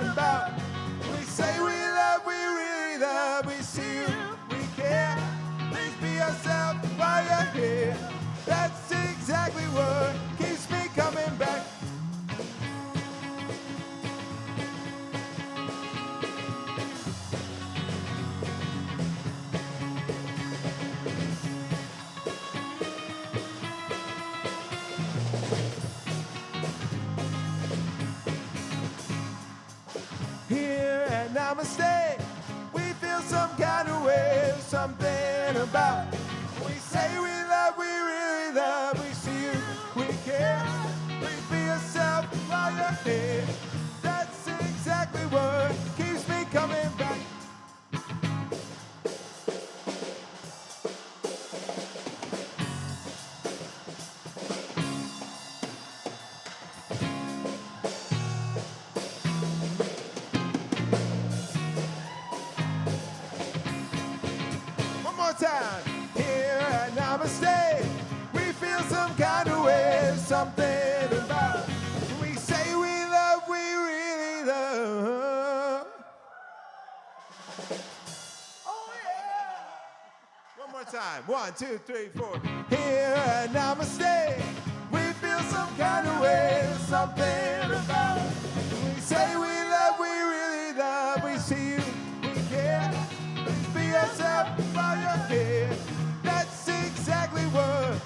about. We say we love, we really love. We see you, we care. Please be yourself while you're here. That's exactly what keeps me coming back. Here at Namaste, we feel some kind of way, something about. We say we love, we really love. We see you, we care. Please be yourself while you're here. That's exactly what keeps me coming back. One more time. Here at Namaste, we feel some kind of way, something about. We say we love, we really love. Oh yeah. One more time. 1, 2, 3, 4. Here at Namaste, we feel some kind of way, something about. We say we love, we really love. We see you, we care. Please be yourself while you're here. That's exactly what.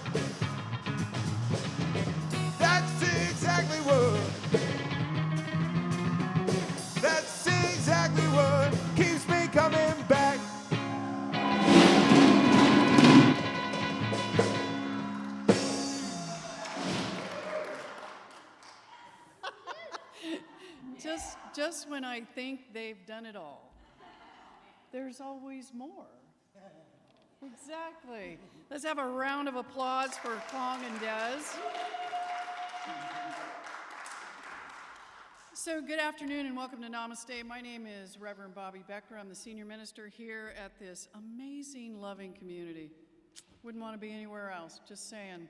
That's exactly what. That's exactly what keeps me coming back. Just when I think they've done it all, there's always more. Exactly. Let's have a round of applause for Kong and Des. So good afternoon and welcome to Namaste. My name is Reverend Bobby Becker. I'm the senior minister here at this amazing, loving community. Wouldn't want to be anywhere else, just saying.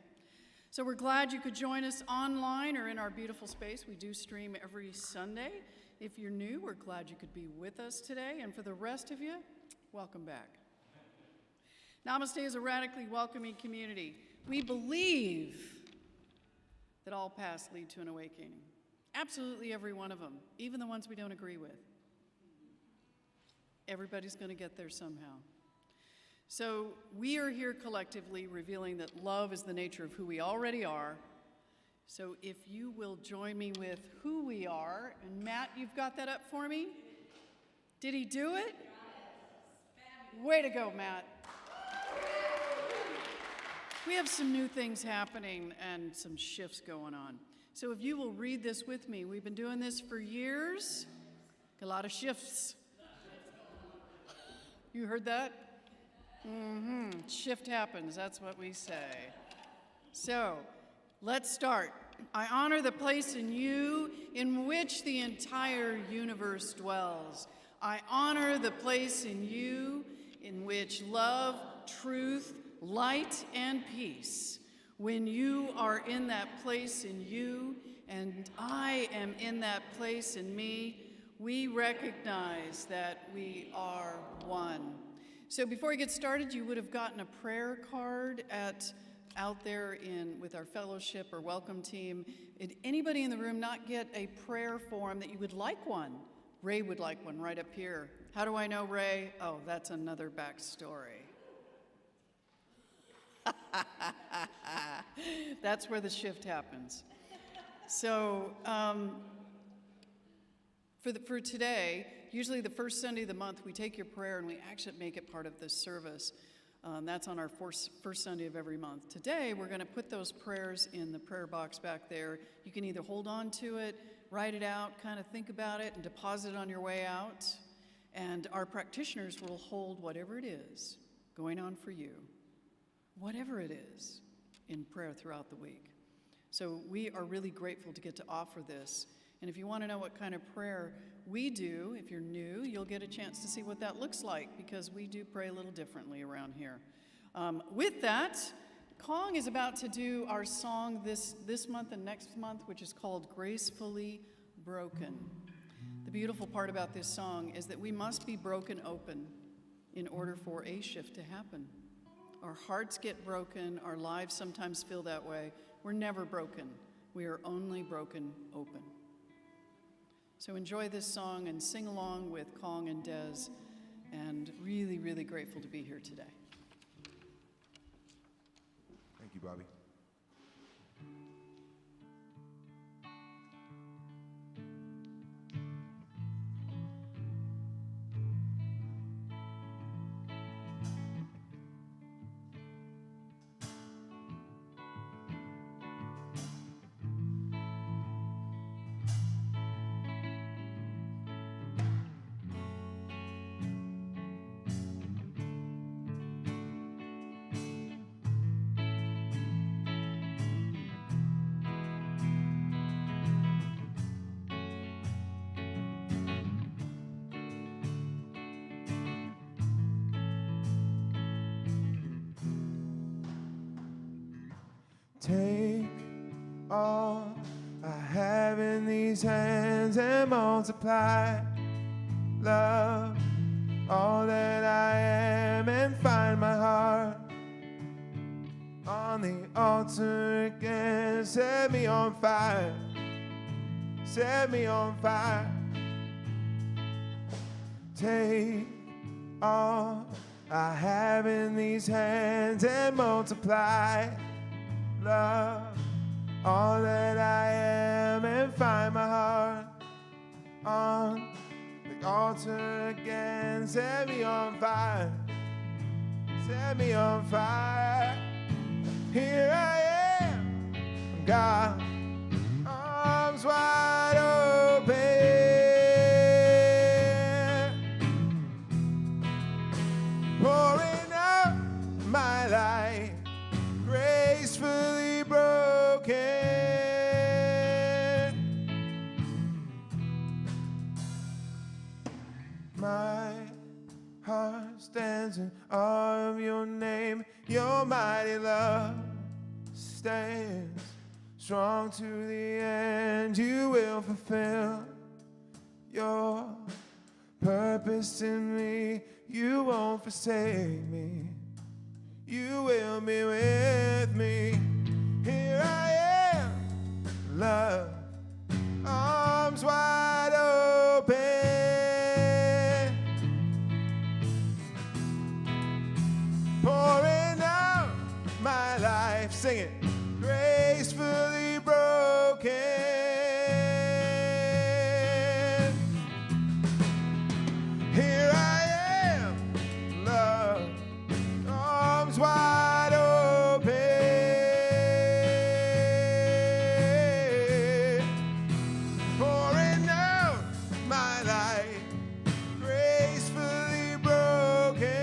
So we're glad you could join us online or in our beautiful space. We do stream every Sunday. If you're new, we're glad you could be with us today. And for the rest of you, welcome back. Namaste is a radically welcoming community. We believe that all paths lead to an awakening. Absolutely every one of them, even the ones we don't agree with. Everybody's going to get there somehow. So we are here collectively revealing that love is the nature of who we already are. So if you will join me with who we are, and Matt, you've got that up for me? Did he do it? Way to go, Matt. We have some new things happening and some shifts going on. So if you will read this with me, we've been doing this for years. A lot of shifts. You heard that? Shift happens, that's what we say. So, let's start. I honor the place in you in which the entire universe dwells. I honor the place in you in which love, truth, light, and peace. When you are in that place in you, and I am in that place in me, we recognize that we are one. So before we get started, you would have gotten a prayer card out there with our fellowship or welcome team. Did anybody in the room not get a prayer form that you would like one? Ray would like one right up here. How do I know Ray? Oh, that's another backstory. That's where the shift happens. So for today, usually the first Sunday of the month, we take your prayer and we actually make it part of this service. That's on our first Sunday of every month. Today, we're going to put those prayers in the prayer box back there. You can either hold on to it, write it out, kind of think about it, and deposit it on your way out. And our practitioners will hold whatever it is going on for you, whatever it is, in prayer throughout the week. So we are really grateful to get to offer this. And if you want to know what kind of prayer we do, if you're new, you'll get a chance to see what that looks like, because we do pray a little differently around here. With that, Kong is about to do our song this month and next month, which is called Gracefully Broken. The beautiful part about this song is that we must be broken open in order for a shift to happen. Our hearts get broken, our lives sometimes feel that way. We're never broken. We are only broken open. So enjoy this song and sing along with Kong and Des, and really, really grateful to be here today. Thank you, Bobby. Take all I have in these hands and multiply. Love all that I am and find my heart on the altar again. Set me on fire. Set me on fire. Take all I have in these hands and multiply. Love all that I am and find my heart on the altar again. Set me on fire. Set me on fire. Here I am, God, arms wide open, pouring out my life, gracefully broken. My heart stands in awe of your name. Your mighty love stands strong to the end. You will fulfill your purpose in me. You won't forsake me. You will be with me. Here I am, love, arms wide open, pouring out my life, sing it, gracefully broken. Here I am, love, arms wide open, pouring out my life, gracefully broken.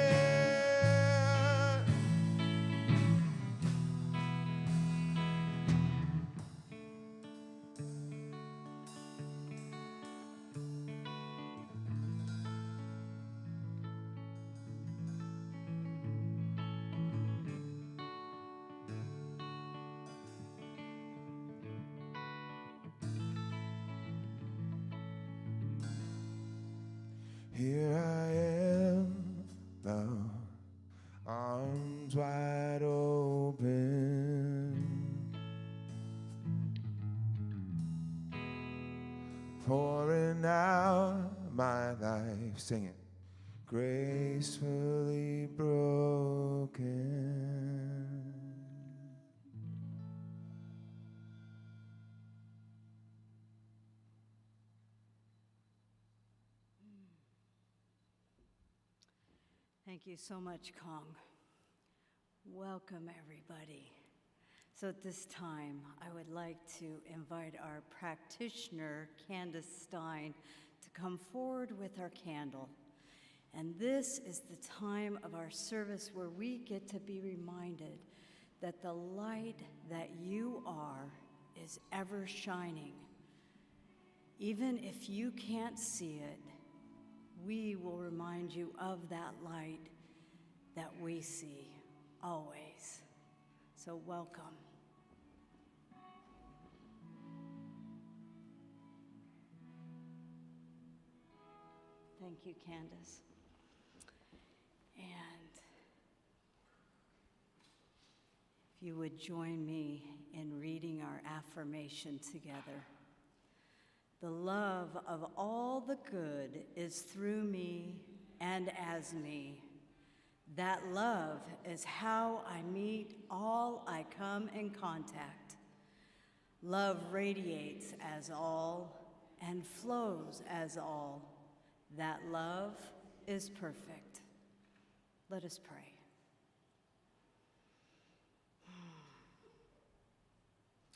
Here I am, love, arms wide open, pouring out my life, sing it, gracefully broken. Thank you so much, Kong. Welcome, everybody. So at this time, I would like to invite our practitioner, Candace Stein, to come forward with our candle. And this is the time of our service where we get to be reminded that the light that you are is ever shining. Even if you can't see it, we will remind you of that light that we see always. So welcome. Thank you, Candace. And if you would join me in reading our affirmation together. The love of all the good is through me and as me. That love is how I meet all I come in contact. Love radiates as all and flows as all. That love is perfect. Let us pray.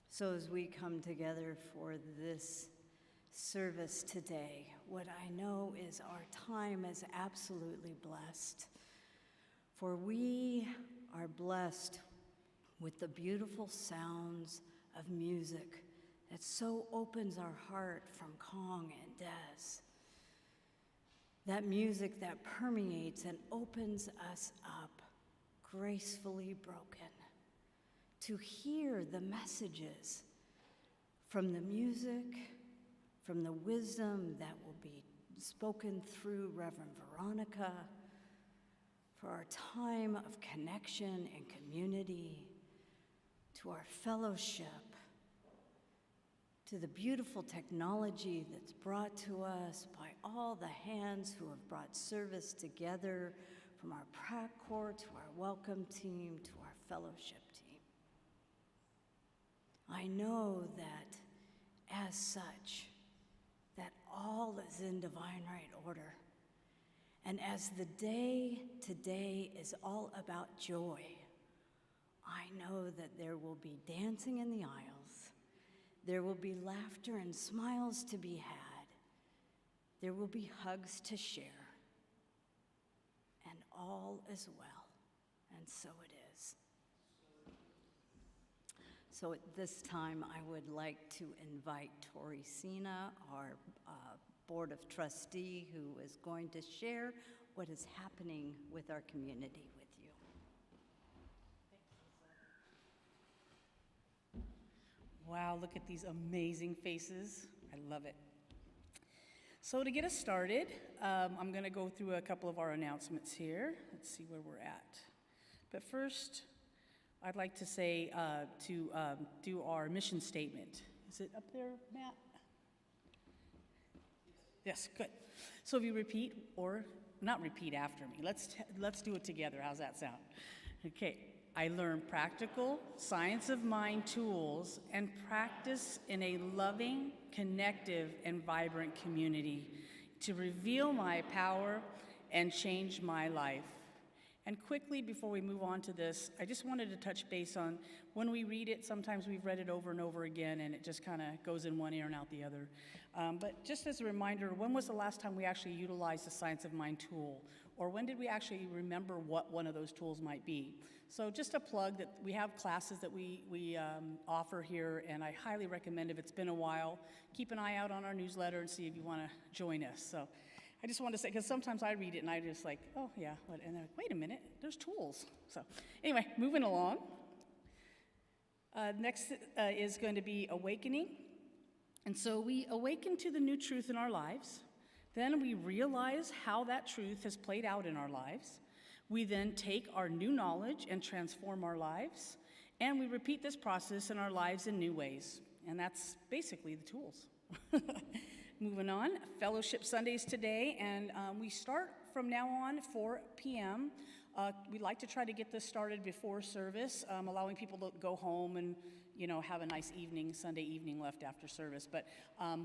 So as we come together for this service today, what I know is our time is absolutely blessed. For we are blessed with the beautiful sounds of music that so opens our heart from Kong and Des. That music that permeates and opens us up, gracefully broken, to hear the messages from the music, from the wisdom that will be spoken through Reverend Veronica, for our time of connection and community, to our fellowship, to the beautiful technology that's brought to us by all the hands who have brought service together, from our prac corps to our welcome team to our fellowship team. I know that as such, that all is in divine right order. And as the day today is all about joy, I know that there will be dancing in the aisles. There will be laughter and smiles to be had. There will be hugs to share. And all is well. And so it is. So at this time, I would like to invite Tori Sina, our Board of Trustee, who is going to share what is happening with our community with you. Wow, look at these amazing faces. I love it. So to get us started, I'm going to go through a couple of our announcements here. Let's see where we're at. But first, I'd like to say to do our mission statement. Is it up there, Matt? Yes, good. So if you repeat, or not repeat after me, let's do it together. How's that sound? Okay. I learn practical science of mind tools and practice in a loving, connective, and vibrant community to reveal my power and change my life. And quickly, before we move on to this, I just wanted to touch base on when we read it, sometimes we've read it over and over again, and it just kind of goes in one ear and out the other. But just as a reminder, when was the last time we actually utilized the Science of Mind tool? Or when did we actually remember what one of those tools might be? So just a plug that we have classes that we offer here, and I highly recommend, if it's been a while, keep an eye out on our newsletter and see if you want to join us. So I just want to say, because sometimes I read it and I just like, oh yeah, and then wait a minute, there's tools. So anyway, moving along. Next is going to be awakening. And so we awaken to the new truth in our lives. Then we realize how that truth has played out in our lives. We then take our new knowledge and transform our lives. And we repeat this process in our lives in new ways. And that's basically the tools. Moving on, Fellowship Sundays today, and we start from now on 4 p.m. We'd like to try to get this started before service, allowing people to go home and, have a nice evening, Sunday evening left after service. But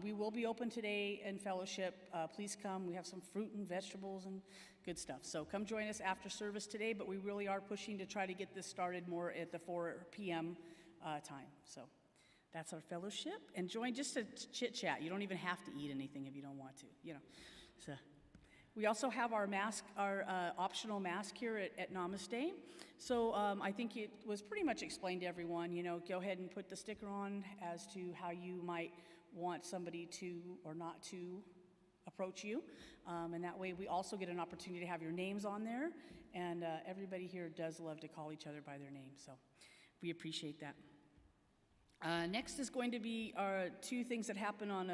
we will be open today in fellowship. Please come. We have some fruit and vegetables and good stuff. So come join us after service today, but we really are pushing to try to get this started more at the 4 p.m. Time. So that's our fellowship. And join just to chit-chat. You don't even have to eat anything if you don't want to, So we also have our mask, our optional mask here at Namaste. So I think it was pretty much explained to everyone. Go ahead and put the sticker on as to how you might want somebody to or not to approach you. And that way we also get an opportunity to have your names on there. And everybody here does love to call each other by their name. So we appreciate that. Next is going to be our two things that happen on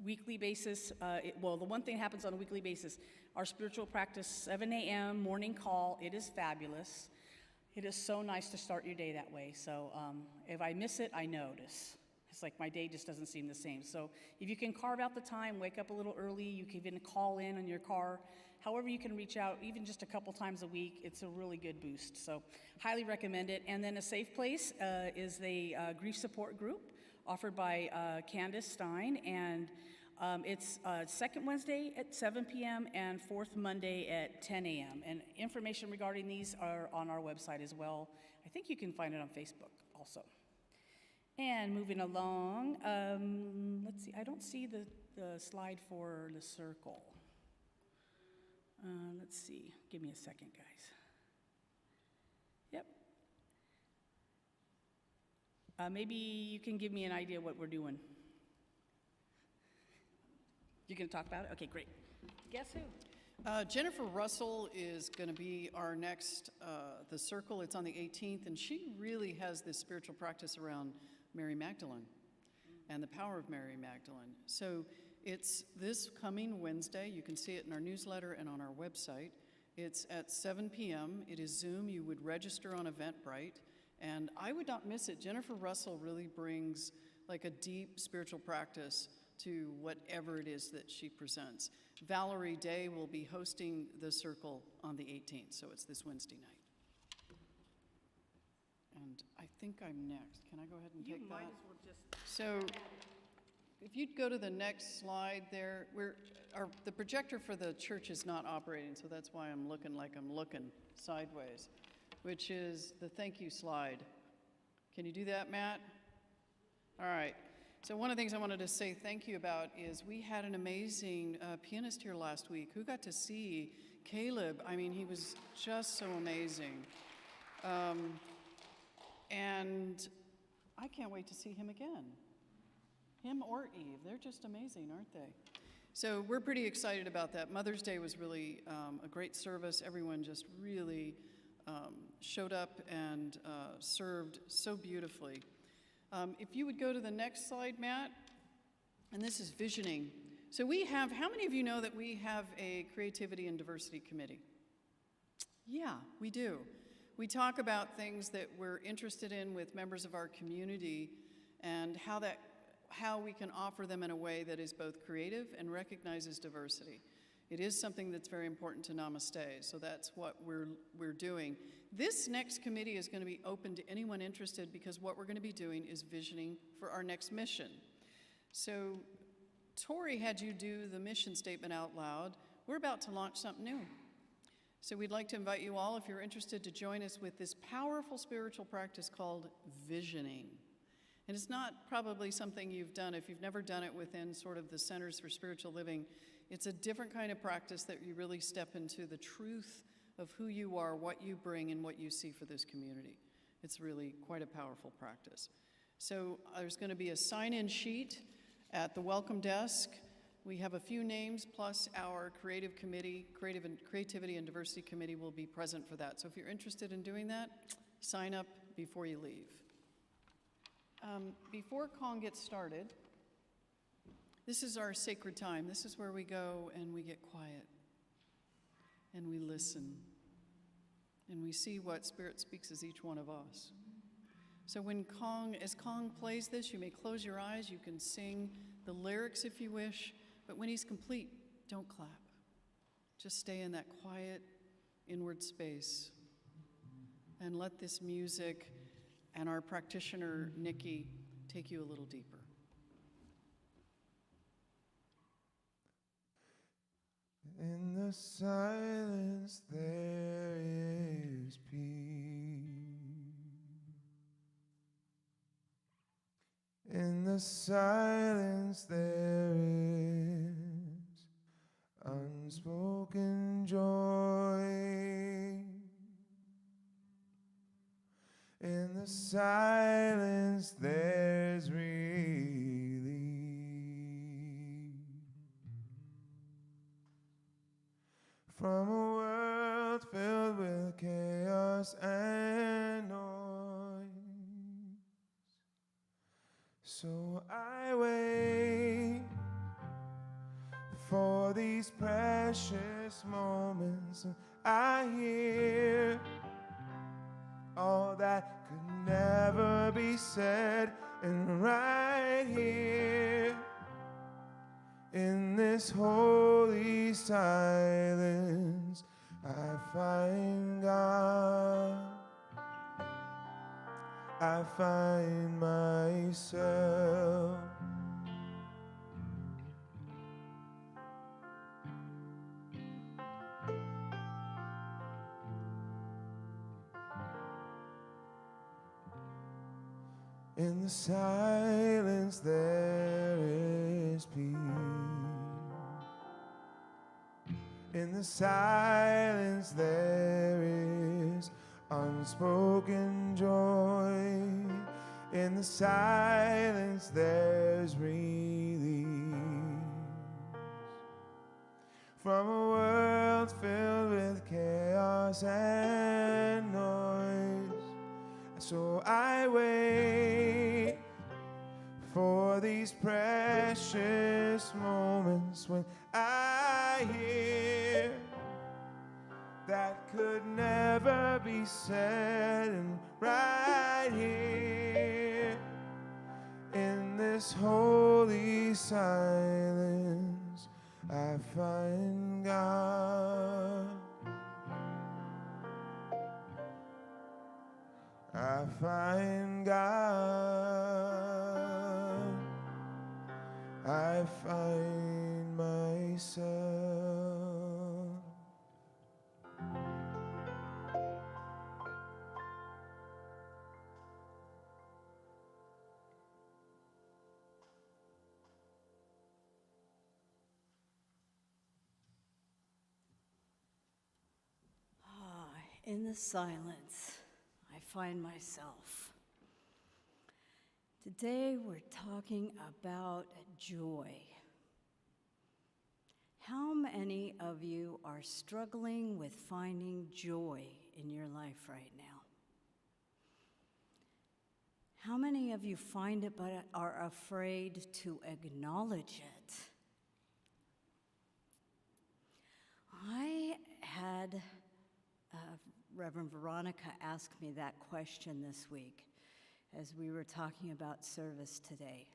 weekly basis. Well, the one thing happens on a weekly basis, our spiritual practice, 7 a.m. morning call. It is fabulous. It is so nice to start your day that way. So if I miss it, I notice. It's like my day just doesn't seem the same. So if you can carve out the time, wake up a little early, you can even call in on your car. However you can reach out, even just a couple times a week, it's a really good boost. So highly recommend it. And then a safe place is the grief support group offered by Candace Stein. And it's second Wednesday at 7 p.m. and fourth Monday at 10 a.m. And information regarding these are on our website as well. I think you can find it on Facebook also. And moving along, let's see, I don't see the slide for the circle. Let's see, give me a second, guys. Yep. Maybe you can give me an idea what we're doing. You gonna talk about it? Okay, great. Guess who? Jennifer Russell is going to be our next, the circle. It's on the 18th, and she really has this spiritual practice around Mary Magdalene and the power of Mary Magdalene. So it's this coming Wednesday. You can see it in our newsletter and on our website. It's at 7 p.m. It is Zoom. You would register on Eventbrite, and I would not miss it. Jennifer Russell really brings like a deep spiritual practice to whatever it is that she presents. Valerie Day will be hosting the circle on the 18th, so it's this Wednesday night. And I think I'm next. Can I go ahead and take that? You might as well just... So if you'd go to the next slide there, the projector for the church is not operating, so that's why I'm looking like I'm looking sideways, which is the thank you slide. Can you do that, Matt? All right. So one of the things I wanted to say thank you about is we had an amazing pianist here last week who got to see Caleb. I mean, he was just so amazing. And I can't wait to see him again. Him or Eve, they're just amazing, aren't they? So we're pretty excited about that. Mother's Day was really a great service. Everyone just really showed up and served so beautifully. If you would go to the next slide, Matt, and this is visioning. So we have, how many of you know that we have a creativity and diversity committee? Yeah, we do. We talk about things that we're interested in with members of our community and how we can offer them in a way that is both creative and recognizes diversity. It is something that's very important to Namaste, so that's what we're doing. This next committee is going to be open to anyone interested because what we're going to be doing is visioning for our next mission. So Tori had you do the mission statement out loud. We're about to launch something new. So we'd like to invite you all, if you're interested, to join us with this powerful spiritual practice called visioning. And it's not probably something you've done. If you've never done it within sort of the Centers for Spiritual Living, it's a different kind of practice that you really step into the truth of who you are, what you bring, and what you see for this community. It's really quite a powerful practice. So there's going to be a sign-in sheet at the welcome desk. We have a few names, plus our creative committee, creativity and diversity committee will be present for that. So if you're interested in doing that, sign up before you leave. Before Kong gets started, this is our sacred time. This is where we go and we get quiet and we listen and we see what Spirit speaks as each one of us. So as Kong plays this, you may close your eyes, you can sing the lyrics if you wish, but when he's complete, don't clap. Just stay in that quiet inward space and let this music and our practitioner, Nikki, take you a little deeper. In the silence there is peace. In the silence there is unspoken joy. In the silence there's relief. From a world filled with chaos and noise. So I wait these precious moments, and I hear all that could never be said, and right here in this holy silence I find God. I find myself. In the silence there is peace. In the silence there is unspoken joy. In the silence there's relief from a world filled with chaos and noise. So I wait for these precious moments when I hear that could never be said, and right here in this holy silence I find God. I find God. I find myself. In the silence, I find myself. Today we're talking about joy. How many of you are struggling with finding joy in your life right now? How many of you find it but are afraid to acknowledge it? I had Reverend Veronica asked me that question this week as we were talking about service today.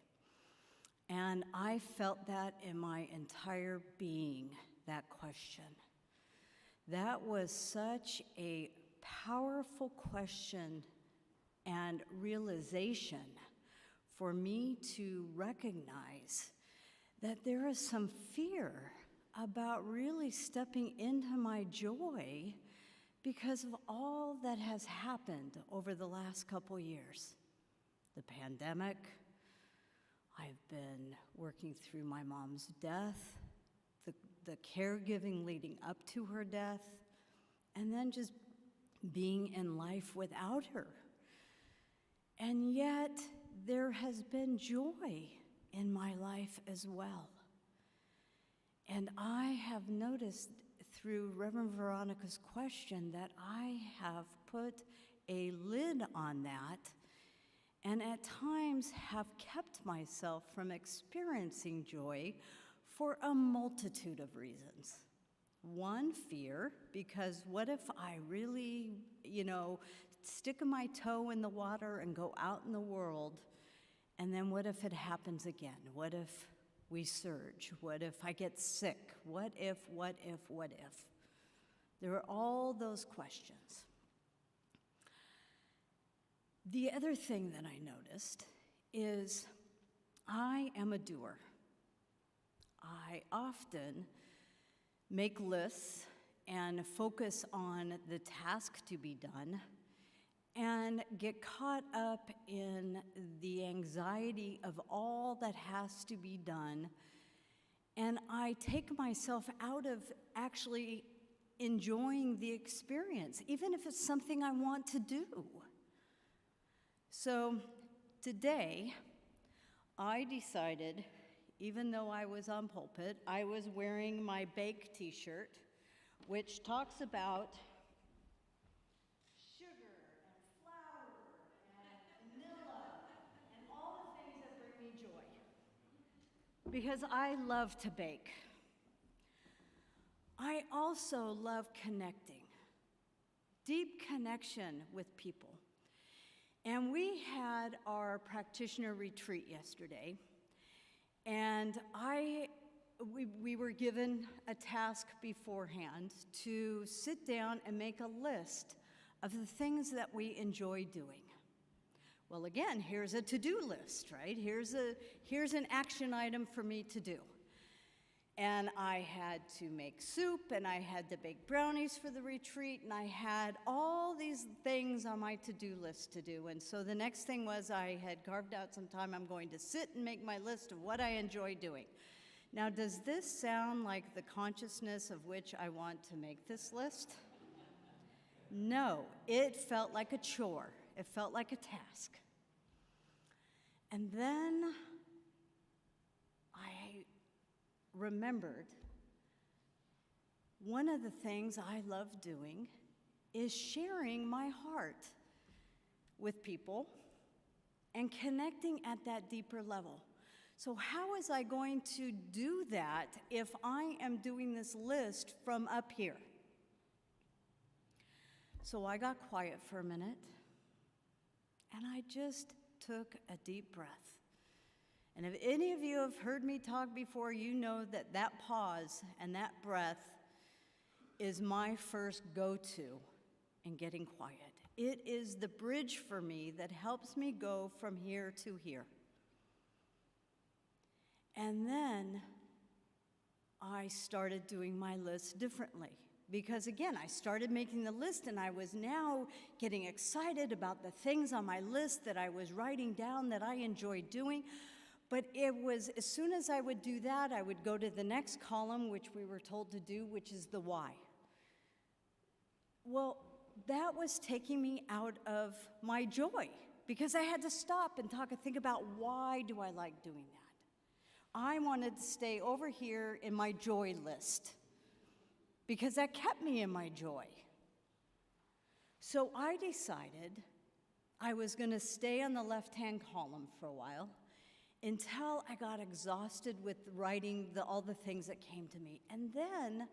And I felt that in my entire being, that question. That was such a powerful question and realization for me to recognize that there is some fear about really stepping into my joy because of all that has happened over the last couple years. The pandemic, I've been working through my mom's death, the caregiving leading up to her death, and then just being in life without her. And yet, there has been joy in my life as well. And I have noticed through Reverend Veronica's question that I have put a lid on that and at times have kept myself from experiencing joy for a multitude of reasons. One, fear, because what if I really, stick my toe in the water and go out in the world, and then what if it happens again? What if we surge? What if I get sick? What if? There are all those questions. The other thing that I noticed is I am a doer. I often make lists and focus on the task to be done and get caught up in the anxiety of all that has to be done, and I take myself out of actually enjoying the experience, even if it's something I want to do. So today, I decided, even though I was on pulpit, I was wearing my Bake t-shirt, which talks about sugar and flour and vanilla and all the things that bring me joy. Because I love to bake. also love connecting, deep connection with people. And we had our practitioner retreat yesterday, and we were given a task beforehand to sit down and make a list of the things that we enjoy doing. Well, again, here's a to-do list, right? Here's an action item for me to do. And I had to make soup, and I had to bake brownies for the retreat, and I had all these things on my to-do list to do. And so the next thing was I had carved out some time. I'm going to sit and make my list of what I enjoy doing. Now, does this sound like the consciousness of which I want to make this list? No, it felt like a chore. It felt like a task. And then I remembered one of the things I love doing is sharing my heart with people and connecting at that deeper level. So how was I going to do that if I am doing this list from up here? So I got quiet for a minute, and I just took a deep breath. And if any of you have heard me talk before, you know that that pause and that breath is my first go-to in getting quiet. It is the bridge for me that helps me go from here to here. And then I started doing my list differently. Because again, I started making the list, and I was now getting excited about the things on my list that I was writing down that I enjoyed doing. But it was, as soon as I would do that, I would go to the next column, which we were told to do, which is the why. Well, that was taking me out of my joy, because I had to stop and think about, why do I like doing that? I wanted to stay over here in my joy list, because that kept me in my joy. So I decided I was going to stay on the left-hand column for a while until I got exhausted with writing all the things that came to me. And then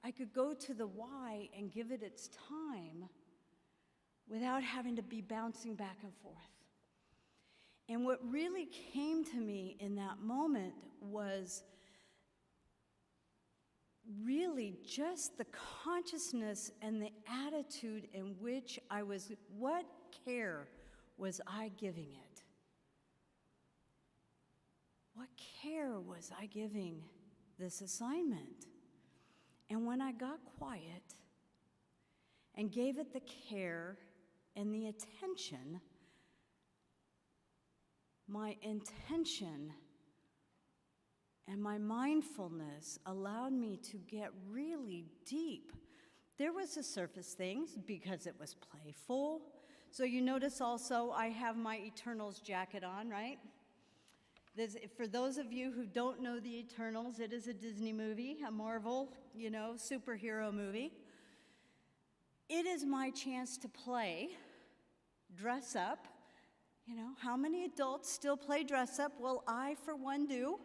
I could go to the why and give it its time without having to be bouncing back and forth. And what really came to me in that moment was really just the consciousness and the attitude in which I was, what care was I giving it? What care was I giving this assignment? And when I got quiet and gave it the care and the attention, my intention and my mindfulness allowed me to get really deep. There was the surface things because it was playful. So you notice also I have my Eternals jacket on, right? For those of you who don't know the Eternals, it is a Disney movie, a Marvel, superhero movie. It is my chance to play, dress up. How many adults still play dress up? Well, I, for one, do.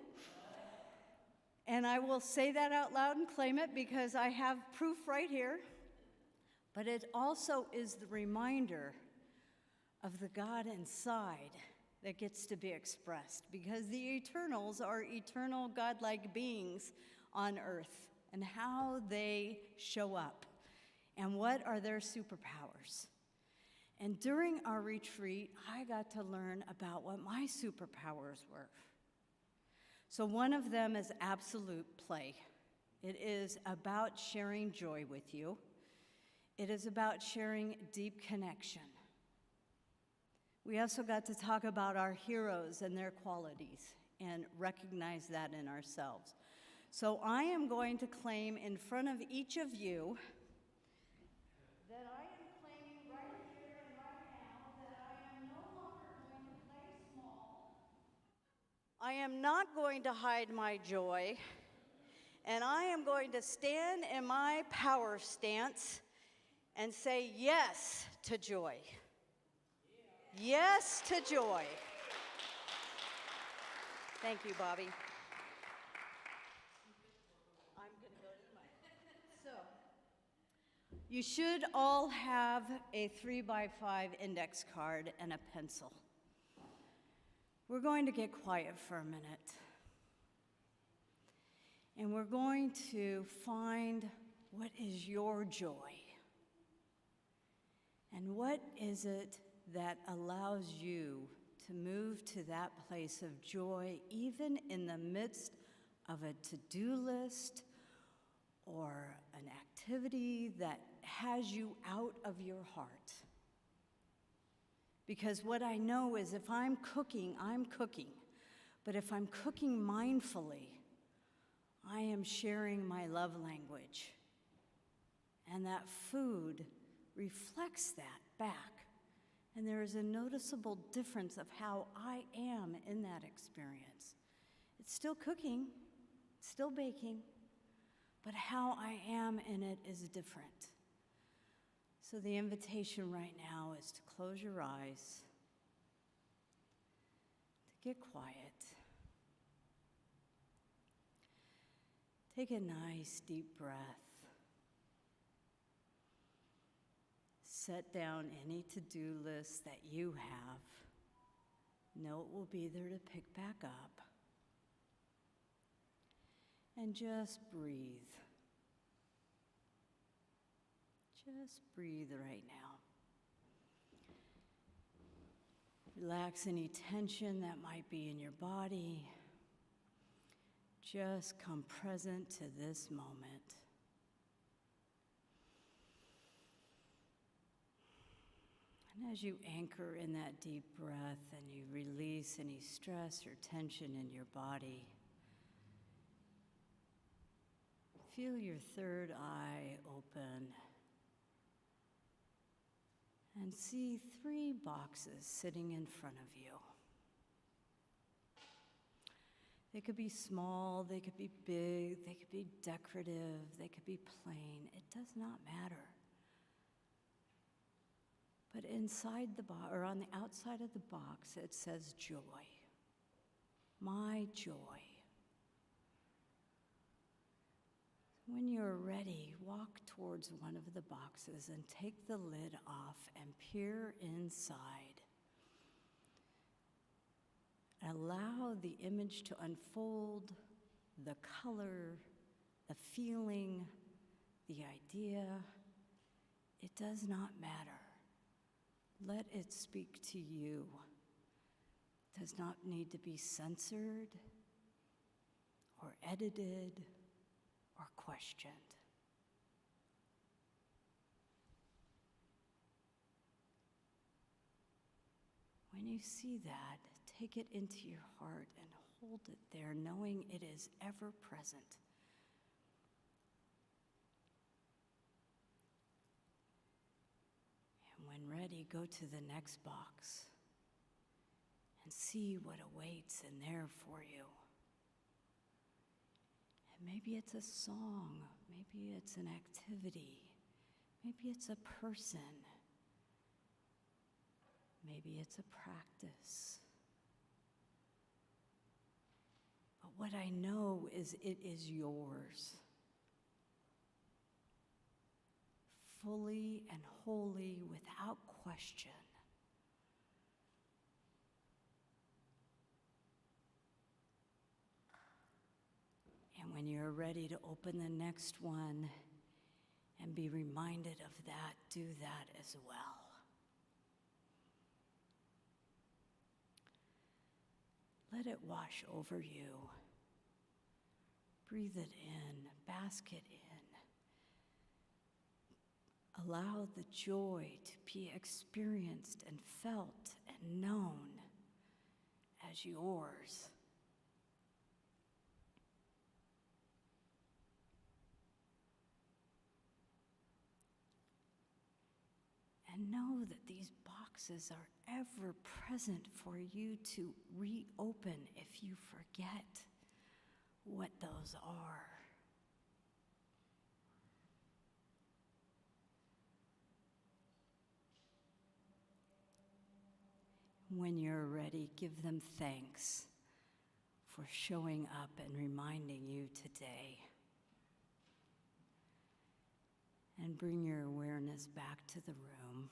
And I will say that out loud and claim it because I have proof right here. But it also is the reminder of the God inside that gets to be expressed, because the Eternals are eternal godlike beings on earth, and how they show up and what are their superpowers. And during our retreat, I got to learn about what my superpowers were. So one of them is absolute play. It is about sharing joy with you. It is about sharing deep connection. We also got to talk about our heroes and their qualities and recognize that in ourselves. So I am going to claim in front of each of you that I am claiming right here and right now that I am no longer going to play small. I am not going to hide my joy, and I am going to stand in my power stance and say yes to joy. Yes to joy. Thank you, Bobby. I'm going to go to the mic. So, You should all have a 3x5 index card and a pencil. We're going to get quiet for a minute. And we're going to find what is your joy. And what is it that allows you to move to that place of joy, even in the midst of a to-do list or an activity that has you out of your heart? Because what I know is if I'm cooking, I'm cooking. But if I'm cooking mindfully, I am sharing my love language. And that food reflects that back. And there is a noticeable difference of how I am in that experience. It's still cooking, it's still baking, but how I am in it is different. So the invitation right now is to close your eyes, to get quiet. Take a nice deep breath. Set down any to-do list that you have. Know it will be there to pick back up. And just breathe. Just breathe right now. Relax any tension that might be in your body. Just come present to this moment. And as you anchor in that deep breath and you release any stress or tension in your body, feel your third eye open and see 3 boxes sitting in front of you. They could be small, they could be big, they could be decorative, they could be plain. It does not matter. But inside the box, or on the outside of the box, it says joy. My joy. When you're ready, walk towards one of the boxes and take the lid off and peer inside. Allow the image to unfold, the color, the feeling, the idea. It does not matter. Let it speak to you. It does not need to be censored or edited or questioned. When you see that, take it into your heart and hold it there, knowing it is ever present. And when ready, go to the next box and see what awaits in there for you. And maybe it's a song, maybe it's an activity, maybe it's a person, maybe it's a practice. But what I know is it is yours. Fully and wholly, without question. And when you're ready to open the next one and be reminded of that, do that as well. Let it wash over you. Breathe it in, bask it in. Allow the joy to be experienced and felt and known as yours. And know that these boxes are ever present for you to reopen if you forget what those are. When you're ready, give them thanks for showing up and reminding you today. And bring your awareness back to the room,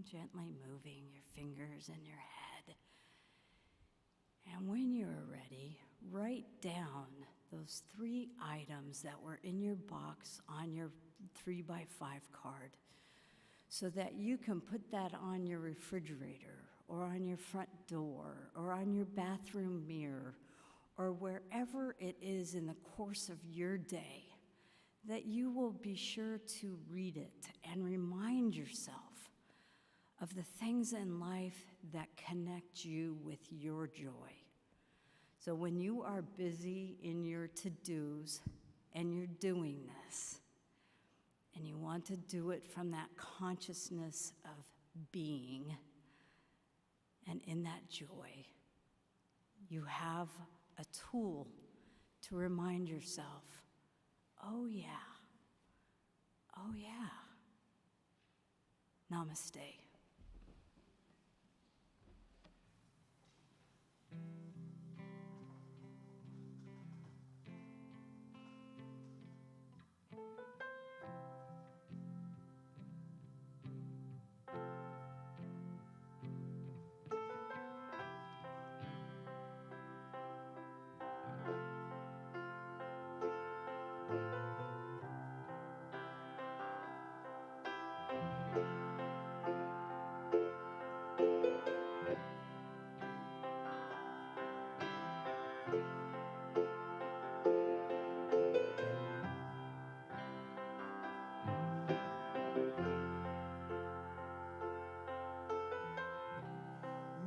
gently moving your fingers and your head. And when you're ready, write down those 3 items that were in your box on your 3x5 card so that you can put that on your refrigerator or on your front door or on your bathroom mirror or wherever it is in the course of your day, that you will be sure to read it and remind yourself of the things in life that connect you with your joy. So when you are busy in your to-dos and you're doing this, and you want to do it from that consciousness of being and in that joy, you have a tool to remind yourself, oh yeah, oh yeah. Namaste.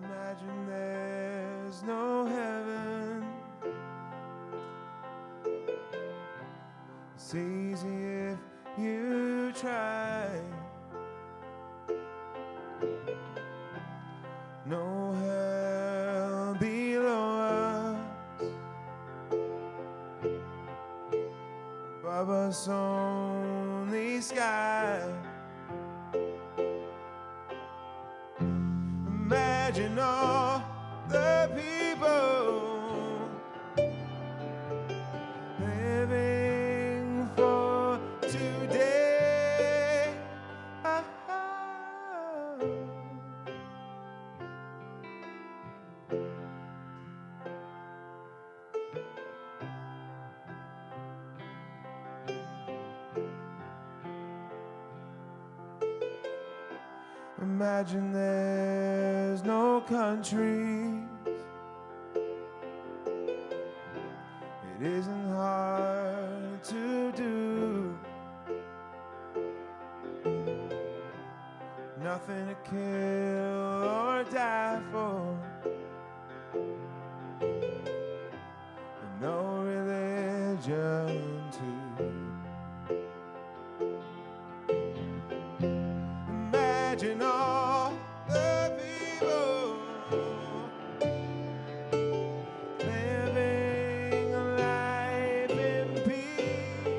Imagine there's no heaven. It's easy if you try. No hell below us, above us only sky. Imagine all the people living for today. Imagine there's no countries. It isn't hard to do. Nothing to kill or die for. And no religion too. Imagine all the people living a life in peace.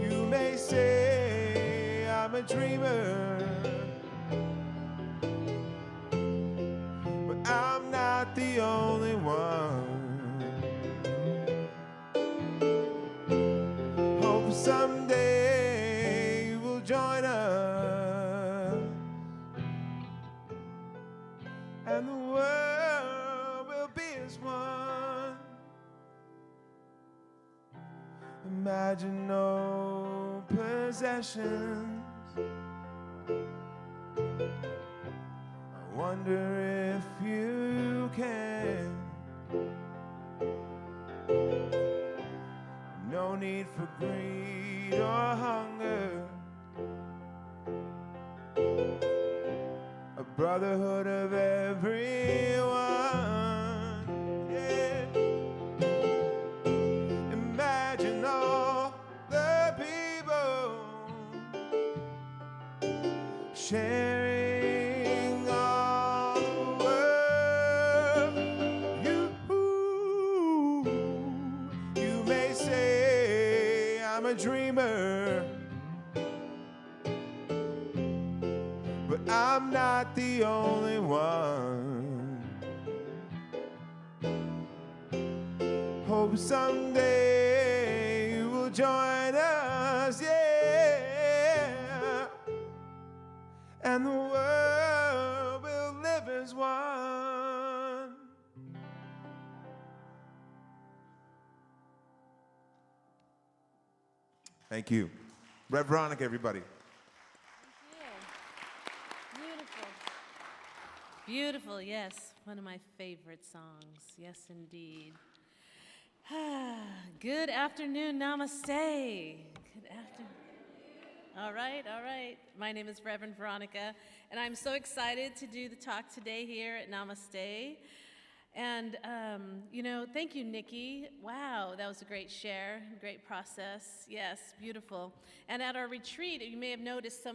You may say I'm a dreamer, but I'm not the only one. Hope someday you will join us, and the world will be as one. Imagine no possessions. I wonder if you can. No need for greed or hunger. A brotherhood of everyone. Yeah. Imagine all the people sharing all the world. You may say I'm a dreamer, but I'm not the only one. Hope someday you will join us, yeah. And the world will live as one. Thank you. Rev Veronica, everybody. Beautiful. Beautiful, yes. One of my favorite songs. Yes, indeed. Good afternoon, namaste. Good afternoon. All right, all right. My name is Reverend Veronica, and I'm so excited to do the talk today here at Namaste. And, thank you, Nikki. Wow, that was a great share, great process. Yes, beautiful. And at our retreat, you may have noticed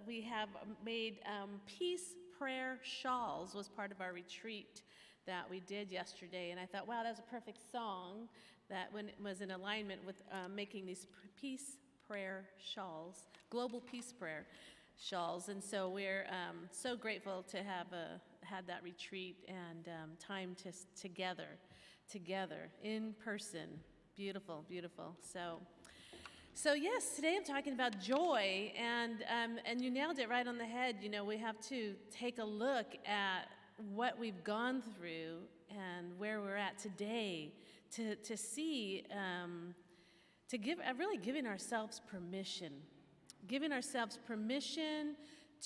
we have made peace prayer shawls was part of our retreat that we did yesterday. And I thought, wow, that was a perfect song that was in alignment with making these peace prayer shawls, global peace prayer shawls. And so we're so grateful to have had that retreat and time together in person. Beautiful, beautiful. So yes, today I'm talking about joy, and you nailed it right on the head. We have to take a look at what we've gone through and where we're at today to see, really giving ourselves permission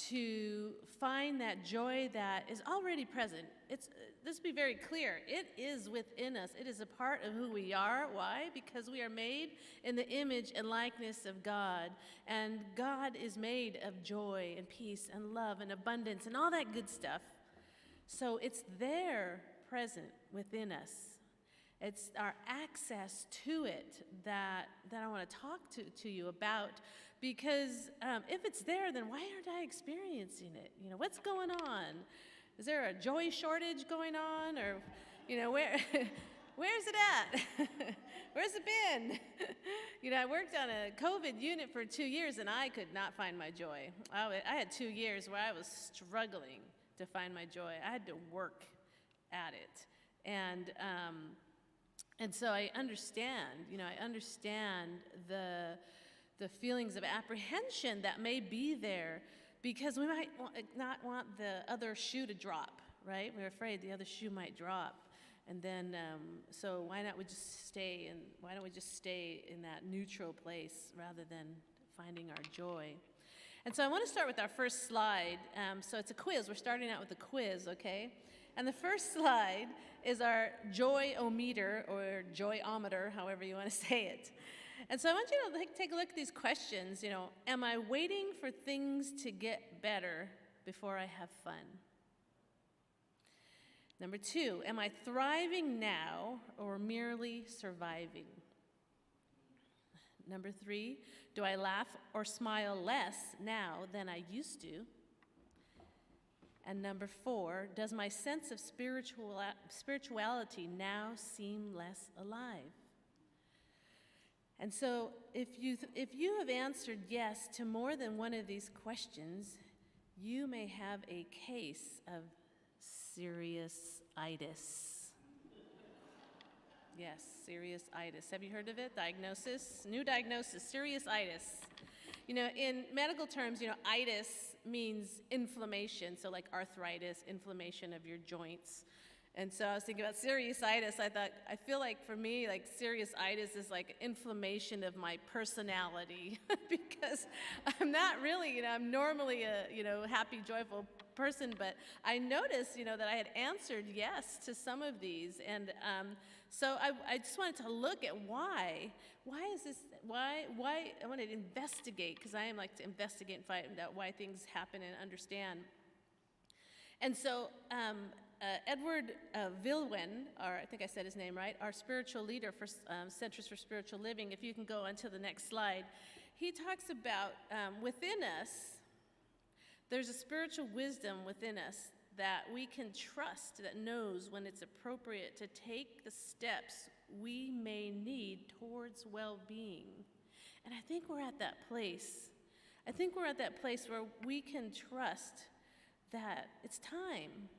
to find that joy that is already present. Let's be very clear. It is within us. It is a part of who we are. Why? Because we are made in the image and likeness of God. And God is made of joy and peace and love and abundance and all that good stuff. So it's there present within us. It's our access to it that I want to talk to you about, because if it's there, then why aren't I experiencing it? What's going on? Is there a joy shortage going on, or where's it at? Where's it been? I worked on a COVID unit for 2 years, and I could not find my joy. I had 2 years where I was struggling to find my joy. I had to work at it, and so I understand. I understand the feelings of apprehension that may be there, because we might not want the other shoe to drop, right? We're afraid the other shoe might drop. And then, so why don't we just stay in that neutral place rather than finding our joy? And so I want to start with our first slide. So it's a quiz. We're starting out with a quiz, okay? And the first slide is our joy-o-meter, or joy-ometer, however you want to say it. And so I want you to take a look at these questions. Am I waiting for things to get better before I have fun? Number 2, am I thriving now or merely surviving? Number 3, do I laugh or smile less now than I used to? And number 4, does my sense of spirituality now seem less alive? And so if you have answered yes to more than one of these questions, you may have a case of serious-itis. Yes, serious-itis. Have you heard of it? Diagnosis? New diagnosis, serious-itis. In medical terms, itis means inflammation, so like arthritis, inflammation of your joints. And so I was thinking about serious-itis. I feel like for me, like serious-itis is like inflammation of my personality because I'm not really, I'm normally a, happy, joyful person, but I noticed, that I had answered yes to some of these. And so I just wanted to look at why is this, why I wanted to investigate, because I am like to investigate and find out why things happen and understand. And so, Edward Vilwen, or I think I said his name right, our spiritual leader for Centers for Spiritual Living, if you can go on to the next slide, he talks about within us, there's a spiritual wisdom within us that we can trust, that knows when it's appropriate to take the steps we may need towards well-being. And I think we're at that place. I think we're at that place where we can trust that it's time.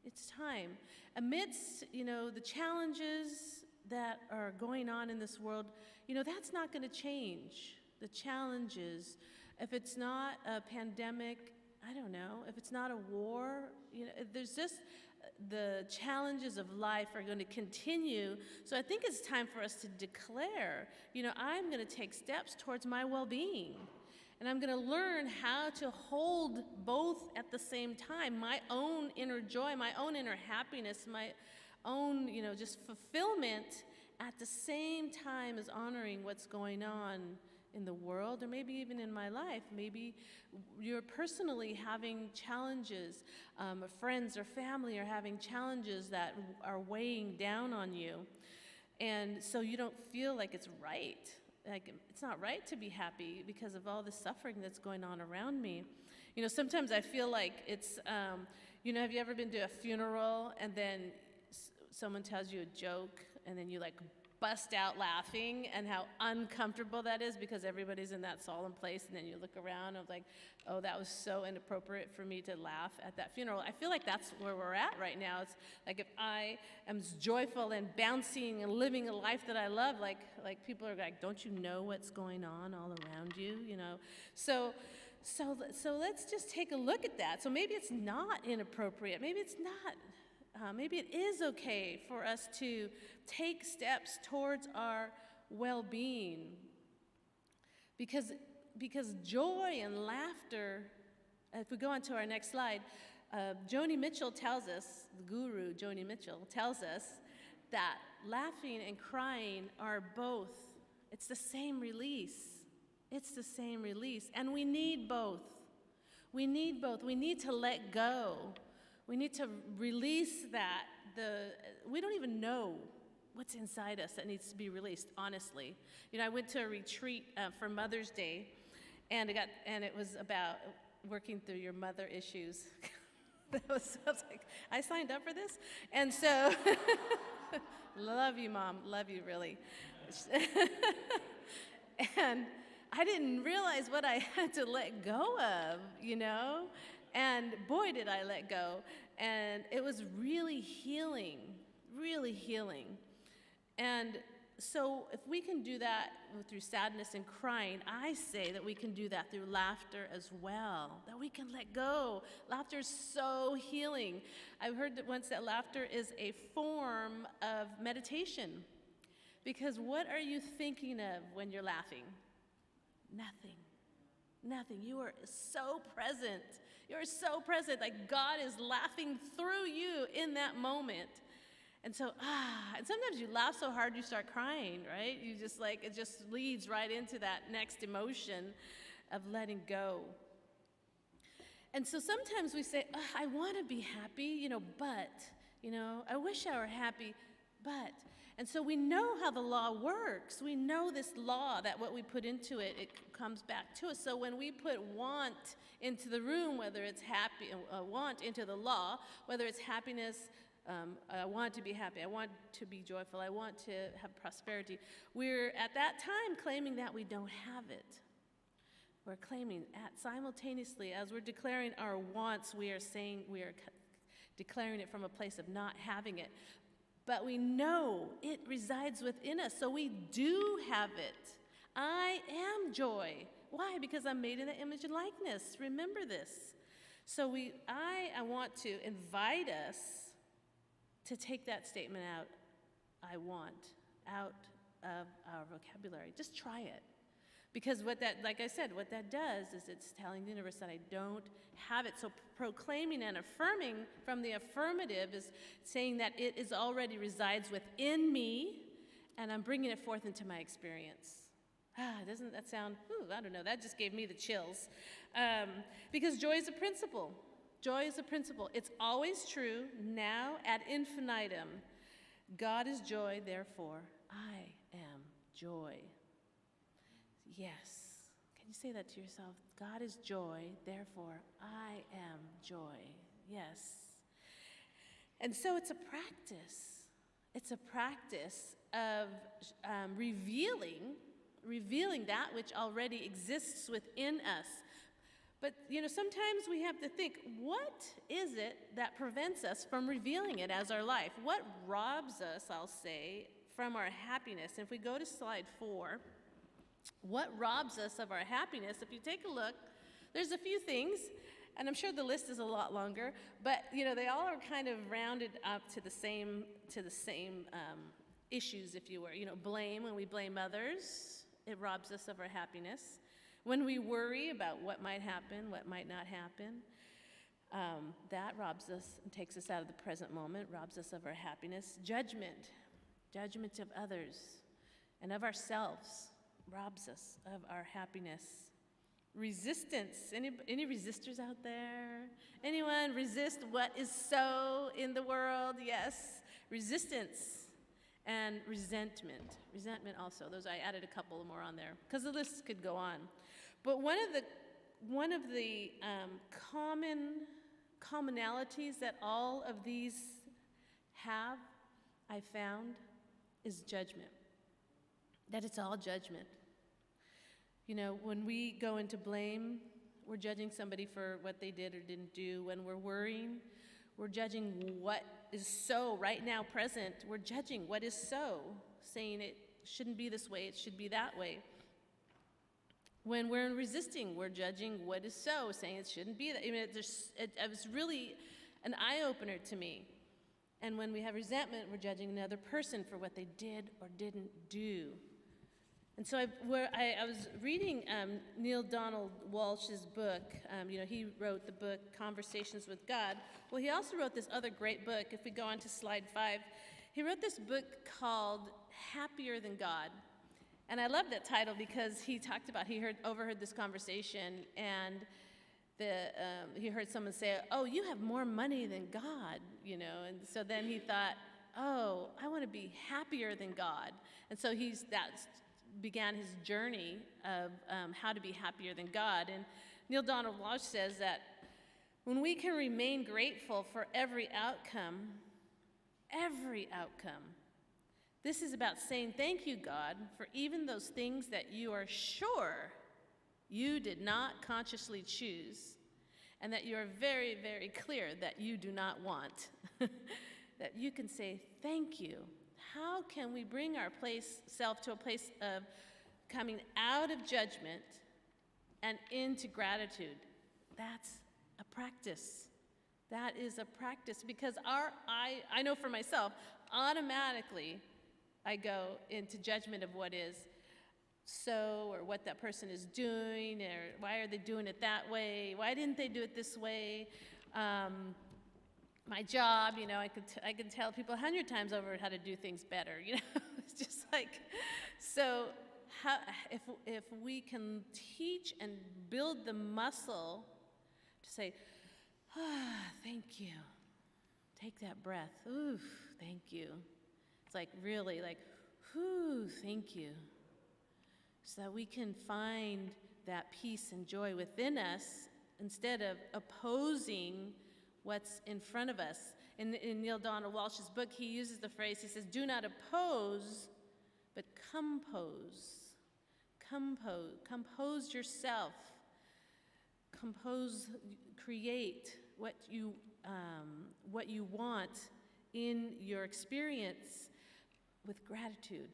It's time. Amidst, the challenges that are going on in this world, that's not going to change. The challenges, if it's not a pandemic, I don't know, if it's not a war, there's just the challenges of life are going to continue. So I think it's time for us to declare, I'm going to take steps towards my well-being. And I'm going to learn how to hold both at the same time, my own inner joy, my own inner happiness, my own, just fulfillment at the same time as honoring what's going on in the world, or maybe even in my life. Maybe you're personally having challenges, friends or family are having challenges that are weighing down on you. And so you don't feel like it's right. Like, it's not right to be happy because of all the suffering that's going on around me. Sometimes I feel like it's, have you ever been to a funeral and then someone tells you a joke and then you like bust out laughing, and how uncomfortable that is because everybody's in that solemn place, and then you look around and like, oh, that was so inappropriate for me to laugh at that funeral. I feel like that's where we're at right now. It's like if I am joyful and bouncing and living a life that I love, like people are like, don't you know what's going on all around you, So let's just take a look at that. So maybe it's not inappropriate. Maybe it's not. Maybe it is okay for us to take steps towards our well-being. Because joy and laughter, if we go on to our next slide, Joni Mitchell tells us, the guru Joni Mitchell tells us that laughing and crying are both, it's the same release. It's the same release. And we need both. We need both. We need to let go. We need to release that. We don't even know what's inside us that needs to be released, honestly. I went to a retreat for Mother's Day, and it was about working through your mother issues. I was like, I signed up for this? And so, love you, Mom. Love you, really. And I didn't realize what I had to let go of, And boy, did I let go. And it was really healing, really healing. And so if we can do that through sadness and crying, I say that we can do that through laughter as well, that we can let go. Laughter is so healing. I've heard that once that laughter is a form of meditation. Because what are you thinking of when you're laughing? Nothing. Nothing. You are so present. You're so present. Like God is laughing through you in that moment. And so, and sometimes you laugh so hard you start crying, right? You just it just leads right into that next emotion of letting go. And so sometimes we say, I want to be happy, but, I wish I were happy, but. And so we know how the law works. We know this law, that what we put into it, it comes back to us. So when we put want into the room, whether it's happy, want into the law, whether it's happiness, I want to be happy, I want to be joyful, I want to have prosperity, we're at that time claiming that we don't have it. We're claiming simultaneously, as we're declaring our wants, we are saying we are declaring it from a place of not having it. But we know it resides within us, so we do have it. I am joy. Why? Because I'm made in the image and likeness. Remember this. So I want to invite us to take that statement out, I want, out of our vocabulary. Just try it. Because like I said, what that does is it's telling the universe that I don't have it. So proclaiming and affirming from the affirmative is saying that it is already resides within me, and I'm bringing it forth into my experience. Doesn't that sound, I don't know, that just gave me the chills. Because joy is a principle. Joy is a principle. It's always true, now ad infinitum. God is joy, therefore I am joy. Yes. Can you say that to yourself? God is joy, therefore I am joy. Yes. And so it's a practice. It's a practice of revealing that which already exists within us. But, sometimes we have to think, what is it that prevents us from revealing it as our life? What robs us, I'll say, from our happiness. And if we go to slide 4, what robs us of our happiness? If you take a look, there's a few things, and I'm sure the list is a lot longer, but they all are kind of rounded up to the same issues, if you were. Blame, when we blame others, it robs us of our happiness. When we worry about what might happen, what might not happen, that robs us and takes us out of the present moment, robs us of our happiness. Judgment of others and of ourselves robs us of our happiness. Resistance, any resistors out there? Anyone resist what is so in the world? Yes, resistance and resentment also. Those, I added a couple more on there because the list could go on. But one of the commonalities that all of these have, I found, is judgment. That it's all judgment. When we go into blame, we're judging somebody for what they did or didn't do. When we're worrying, we're judging what is so right now present. We're judging what is so, saying it shouldn't be this way, it should be that way. When we're resisting, we're judging what is so, saying it shouldn't be that. It was really an eye-opener to me. And when we have resentment, we're judging another person for what they did or didn't do. And so I was reading Neil Donald Walsh's book. He wrote the book Conversations with God. Well, he also wrote this other great book. If we go on to slide 5, he wrote this book called Happier Than God. And I love that title because he talked about, overheard this conversation, and he heard someone say, "Oh, you have more money than God," And so then he thought, "Oh, I want to be happier than God." And so that began his journey of how to be happier than God. And Neil Donald Walsh says that when we can remain grateful for every outcome, this is about saying, "Thank you, God, for even those things that you are sure you did not consciously choose, and that you are very, very clear that you do not want." That you can say, "Thank you." How can we bring our self to a place of coming out of judgment and into gratitude? That's a practice. That is a practice, because I know for myself, automatically I go into judgment of what is so, or what that person is doing, or why are they doing it that way? Why didn't they do it this way? My job, I can tell people 100 times over how to do things better. It's just like, so if we can teach and build the muscle to say, "Thank you," take that breath, "Ooh, thank you." It's like really like, "Whew, thank you," so that we can find that peace and joy within us instead of opposing what's in front of us. In Neil Donald Walsh's book, he uses the phrase, he says, "Do not oppose, but compose. Compose yourself. Create what you want in your experience with gratitude."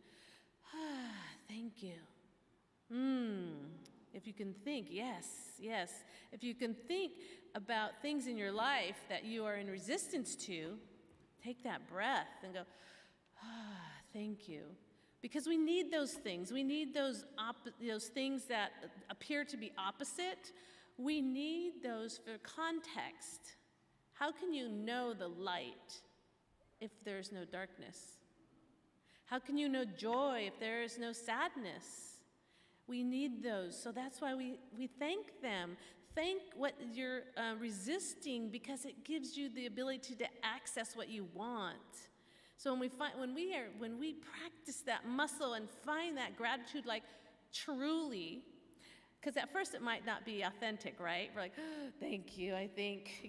Thank you. If you can think, yes. If you can think about things in your life that you are in resistance to, take that breath and go, "Thank you." Because we need those things. We need those things that appear to be opposite. We need those for context. How can you know the light if there's no darkness? How can you know joy if there is no sadness? We need those, so that's why we thank them. Thank what you're resisting, because it gives you the ability to access what you want. So when we practice that muscle and find that gratitude, like truly, because at first it might not be authentic, right? We're like, "Thank you, I think,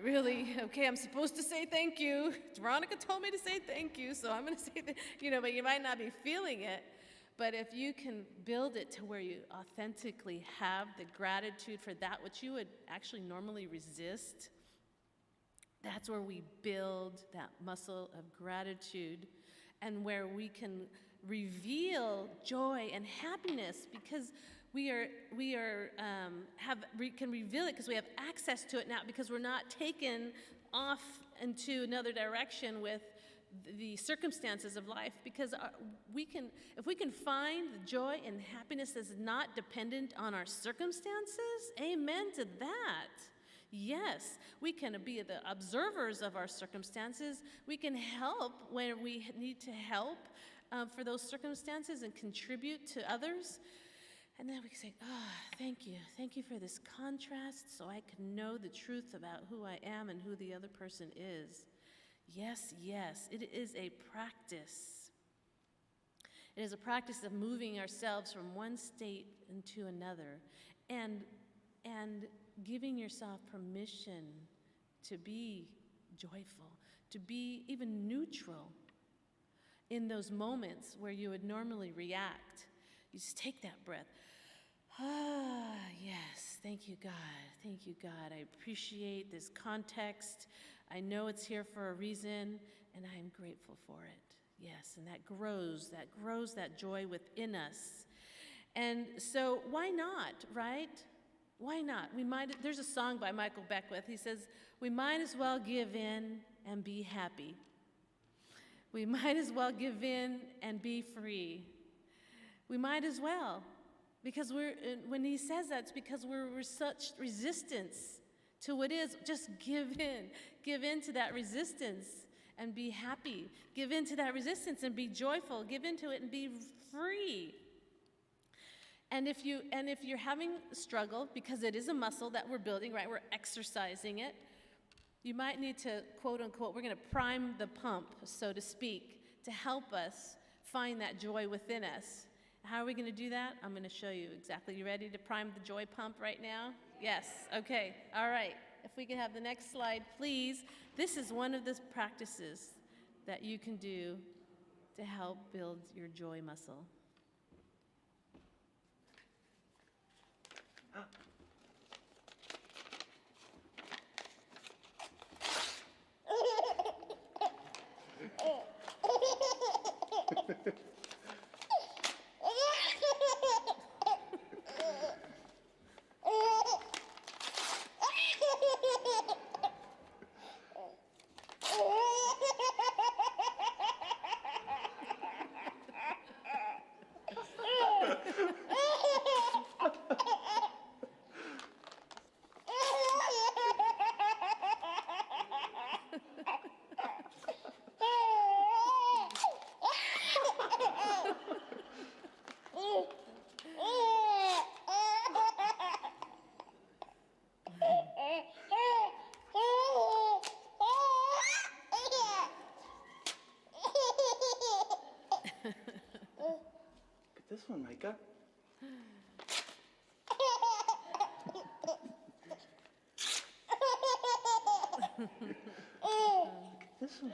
really, okay, I'm supposed to say thank you. Veronica told me to say thank you, so I'm going to say that," but you might not be feeling it. But if you can build it to where you authentically have the gratitude for that which you would actually normally resist, that's where we build that muscle of gratitude. and where we can reveal joy and happiness because can reveal it because we have access to it now because we're not taken off into another direction with the circumstances of life because if we can find the joy and happiness that's not dependent on our circumstances, amen to that. Yes, we can be the observers of our circumstances. We can help when we need to help for those circumstances and contribute to others. And then we can say, thank you. Thank you for this contrast so I can know the truth about who I am and who the other person is. Yes, yes, it is a practice. It is a practice of moving ourselves from one state into another and giving yourself permission to be joyful, to be even neutral in those moments where you would normally react. You just take that breath. Yes, thank you, God. Thank you, God. I appreciate this context. I know it's here for a reason, and I am grateful for it. Yes, and that grows that joy within us. And so why not, right? Why not? There's a song by Michael Beckwith. He says, we might as well give in and be happy. We might as well give in and be free. We might as well, because when he says that, it's because we're such resistance to what is. Just give in to that resistance and be happy. Give in to that resistance and be joyful. Give into it and be free. And if you're having a struggle, because it is a muscle that we're building, right? We're exercising it. You might need to, quote unquote, we're going to prime the pump, so to speak, to help us find that joy within us. How are we going to do that? I'm going to show you exactly. You ready to prime the joy pump right now? Yes. Okay. All right. If we could have the next slide, please. This is one of the practices that you can do to help build your joy muscle. This one, Micah. This one.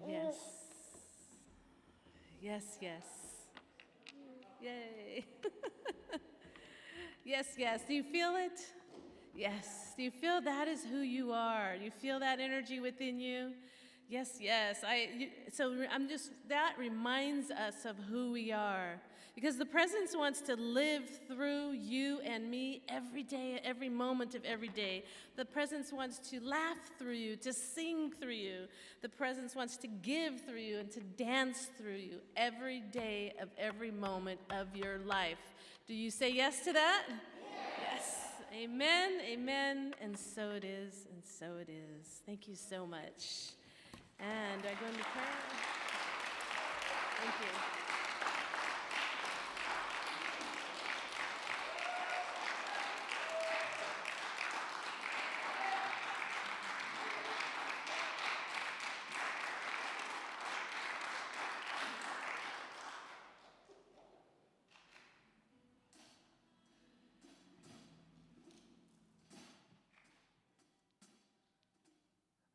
Yes. Yes, yes. Yay. Yes, yes. Do you feel it? Yes. Do you feel that is who you are? Do you feel that energy within you? Yes, yes. That reminds us of who we are. Because the presence wants to live through you and me every day, every moment of every day. The presence wants to laugh through you, to sing through you. The presence wants to give through you and to dance through you every day of every moment of your life. Do you say yes to that? Yes. Amen, amen, and so it is, and so it is. Thank you so much. And I go into prayer. Thank you.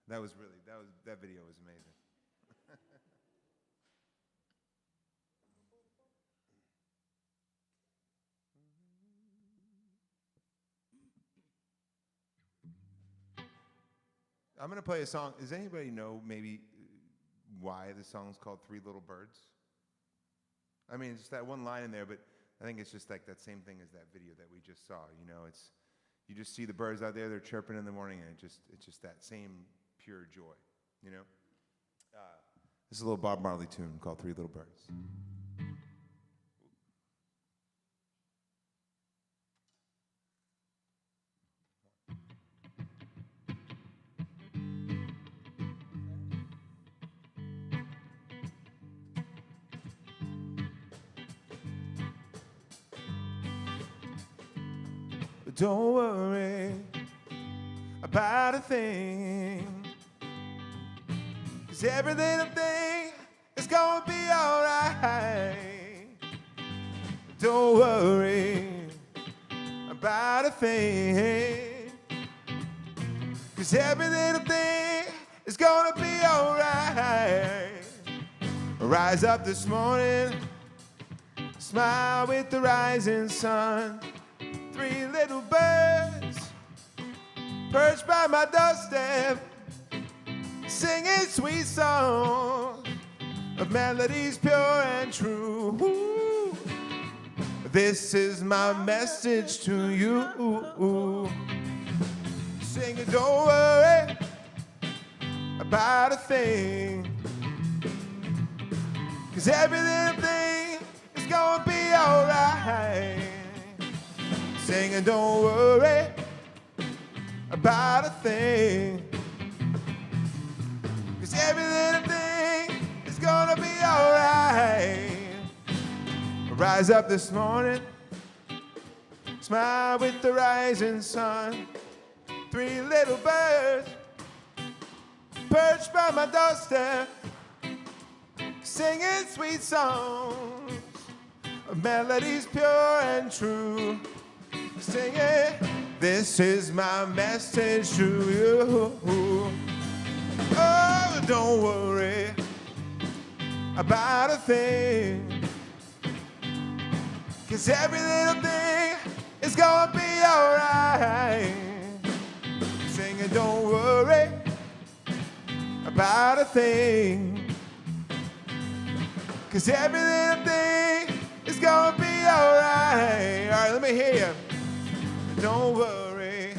That video was amazing. I'm gonna play a song. Does anybody know maybe why the song's called Three Little Birds? I mean, it's just that one line in there, but I think it's just like that same thing as that video that we just saw. You know, you just see the birds out there, they're chirping in the morning, and it's just that same pure joy, you know? This is a little Bob Marley tune called Three Little Birds. But don't worry about a thing, 'cause every little thing is gonna be alright. Don't worry about a thing, 'cause every little thing is gonna be alright. Rise up this morning, smile with the rising sun. Three little birds perched by my doorstep, singing sweet songs of melodies pure and true. Ooh, this is my message to you. Singing, don't worry about a thing, 'cause every little thing is gonna be alright. Singing, don't worry about a thing, 'cause every little thing is gonna be alright. Rise up this morning, smile with the rising sun. Three little birds perched by my doorstep, singing sweet songs of melodies pure and true. Singing, this is my message to you. Oh, don't worry about a thing, 'cause every little thing is gonna be alright. Singing, don't worry about a thing, 'cause every little thing is gonna be alright. All right, let me hear you. Don't worry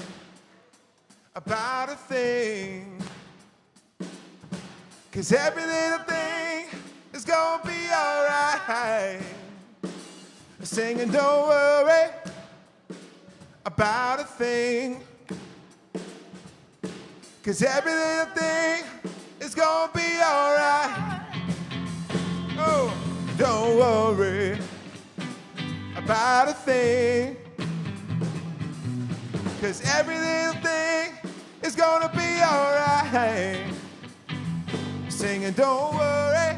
about a thing, 'cause every little thing is gonna be alright. Singing, don't worry about a thing, 'cause every little thing is gonna be alright. Oh, don't worry about a thing, 'cause every little thing is gonna be alright. Singing, don't worry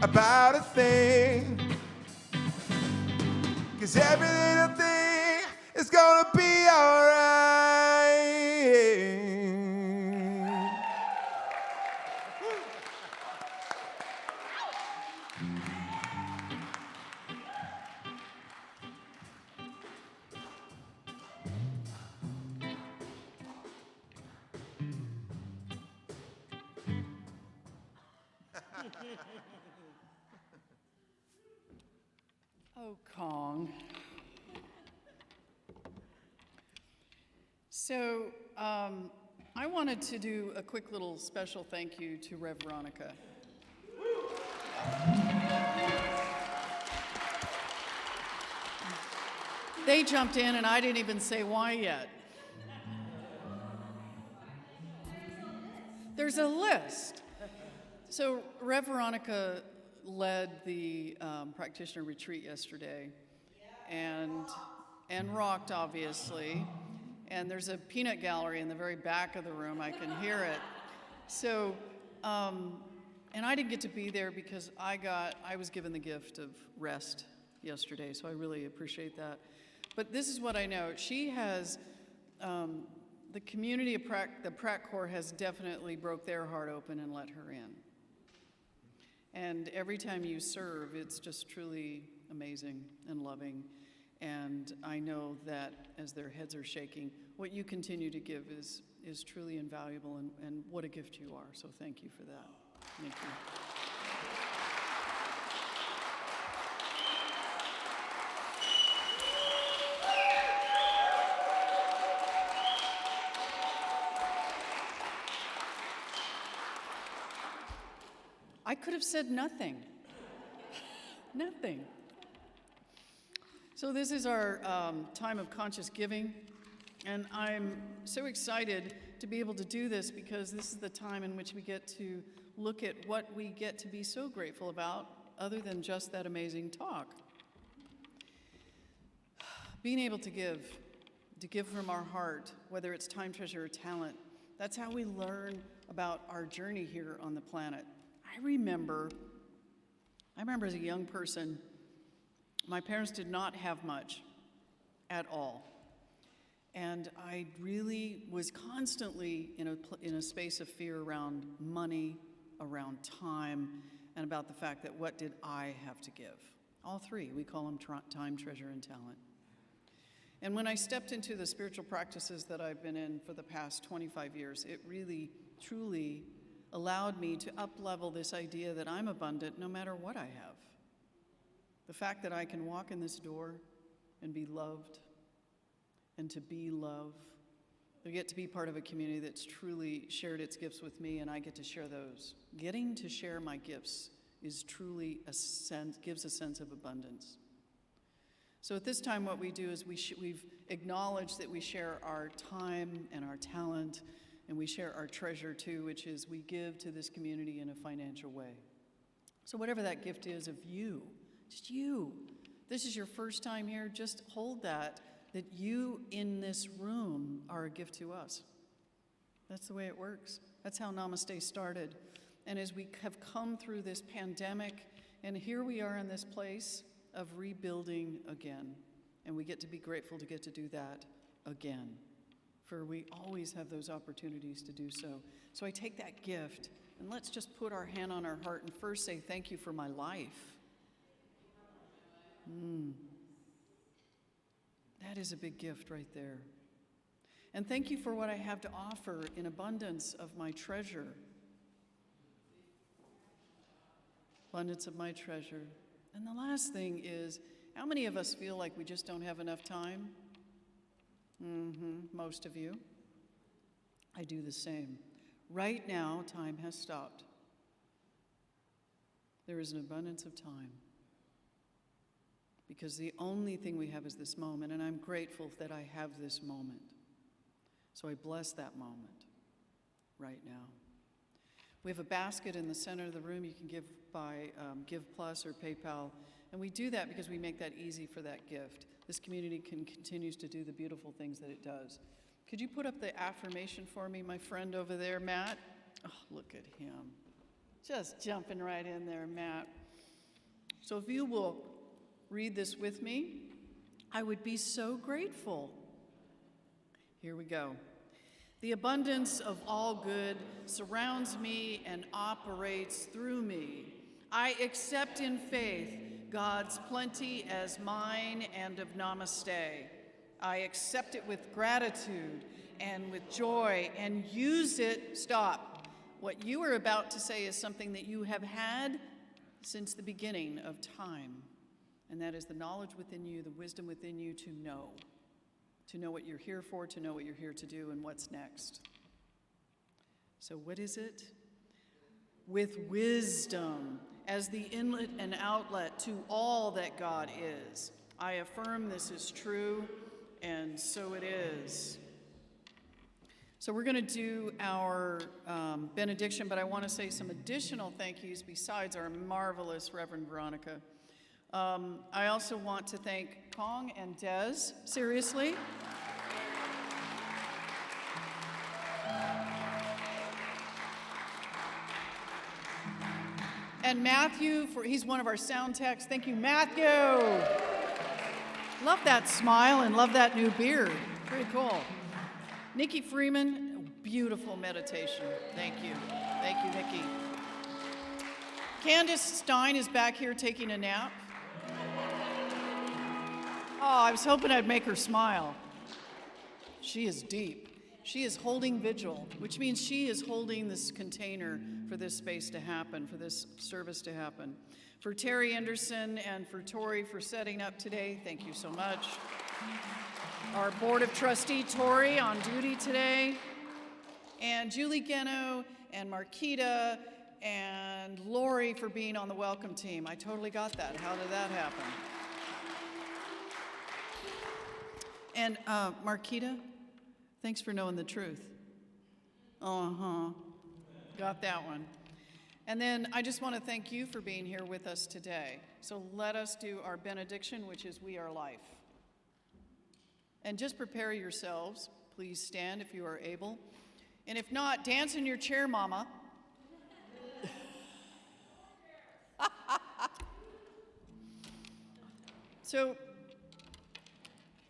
about a thing, 'cause every little thing is gonna be alright. Oh, Kong. So, I wanted to do a quick little special thank you to Rev Veronica. They jumped in and I didn't even say why yet. There's a list. So Rev Veronica led the practitioner retreat yesterday and rocked, obviously. And there's a peanut gallery in the very back of the room. I can hear it. So, and I didn't get to be there because I was given the gift of rest yesterday, so I really appreciate that. But this is what I know. She has the community of the Pratt Corps has definitely broke their heart open and let her in. And every time you serve, it's just truly amazing and loving. And I know that as their heads are shaking, what you continue to give is truly invaluable, and what a gift you are. So thank you for that. Thank you. I could have said nothing. Nothing. So this is our time of conscious giving, and I'm so excited to be able to do this because this is the time in which we get to look at what we get to be so grateful about other than just that amazing talk. Being able to give from our heart, whether it's time, treasure, or talent, that's how we learn about our journey here on the planet. I remember as a young person, my parents did not have much at all. And I really was constantly in a space of fear around money, around time, and about the fact that what did I have to give? All three, we call them time, treasure, and talent. And when I stepped into the spiritual practices that I've been in for the past 25 years, it really, truly allowed me to up-level this idea that I'm abundant no matter what I have. The fact that I can walk in this door and be loved and to be love. I get to be part of a community that's truly shared its gifts with me, and I get to share those. Getting to share my gifts is truly gives a sense of abundance. So at this time, what we do is we've acknowledged that we share our time and our talent, and we share our treasure too, which is we give to this community in a financial way. So whatever that gift is of you, just you, this is your first time here, just hold that you in this room are a gift to us. That's the way it works. That's how Namaste started. And as we have come through this pandemic, and here we are in this place of rebuilding again, and we get to be grateful to get to do that again. For we always have those opportunities to do so. So I take that gift, and let's just put our hand on our heart and first say thank you for my life. That is a big gift right there. And thank you for what I have to offer in abundance of my treasure. Abundance of my treasure. And the last thing is, how many of us feel like we just don't have enough time? Most of you. I do the same. Right now, time has stopped. There is an abundance of time. Because the only thing we have is this moment, and I'm grateful that I have this moment. So I bless that moment right now. We have a basket in the center of the room. You can give by Give Plus or PayPal, and we do that because we make that easy for that gift. This community continues to do the beautiful things that it does. Could you put up the affirmation for me, my friend over there, Matt? Oh, look at him. Just jumping right in there, Matt. So if you will read this with me, I would be so grateful. Here we go. The abundance of all good surrounds me and operates through me. I accept in faith God's plenty as mine and of Namaste. I accept it with gratitude and with joy and use it. Stop. What you are about to say is something that you have had since the beginning of time. And that is the knowledge within you, the wisdom within you to know what you're here for, to know what you're here to do, and what's next. So what is it? With wisdom as the inlet and outlet to all that God is. I affirm this is true, and so it is. So we're going to do our benediction, but I want to say some additional thank yous besides our marvelous Reverend Veronica. I also want to thank Kong and Des, seriously. And Matthew, he's one of our sound techs. Thank you, Matthew. Love that smile and love that new beard. Pretty cool. Nikki Freeman, beautiful meditation. Thank you. Thank you, Nikki. Candace Stein is back here taking a nap. Oh, I was hoping I'd make her smile. She is deep. She is holding vigil, which means she is holding this container for this space to happen, for this service to happen. For Terry Anderson and for Tori for setting up today, thank you so much. Our Board of Trustee, Tori, on duty today. And Julie Geno and Marquita and Lori for being on the welcome team. I totally got that. How did that happen? And Marquita, thanks for knowing the truth. Uh-huh. Got that one. And then I just want to thank you for being here with us today. So let us do our benediction, which is we are life. And just prepare yourselves. Please stand if you are able. And if not, dance in your chair, Mama. So,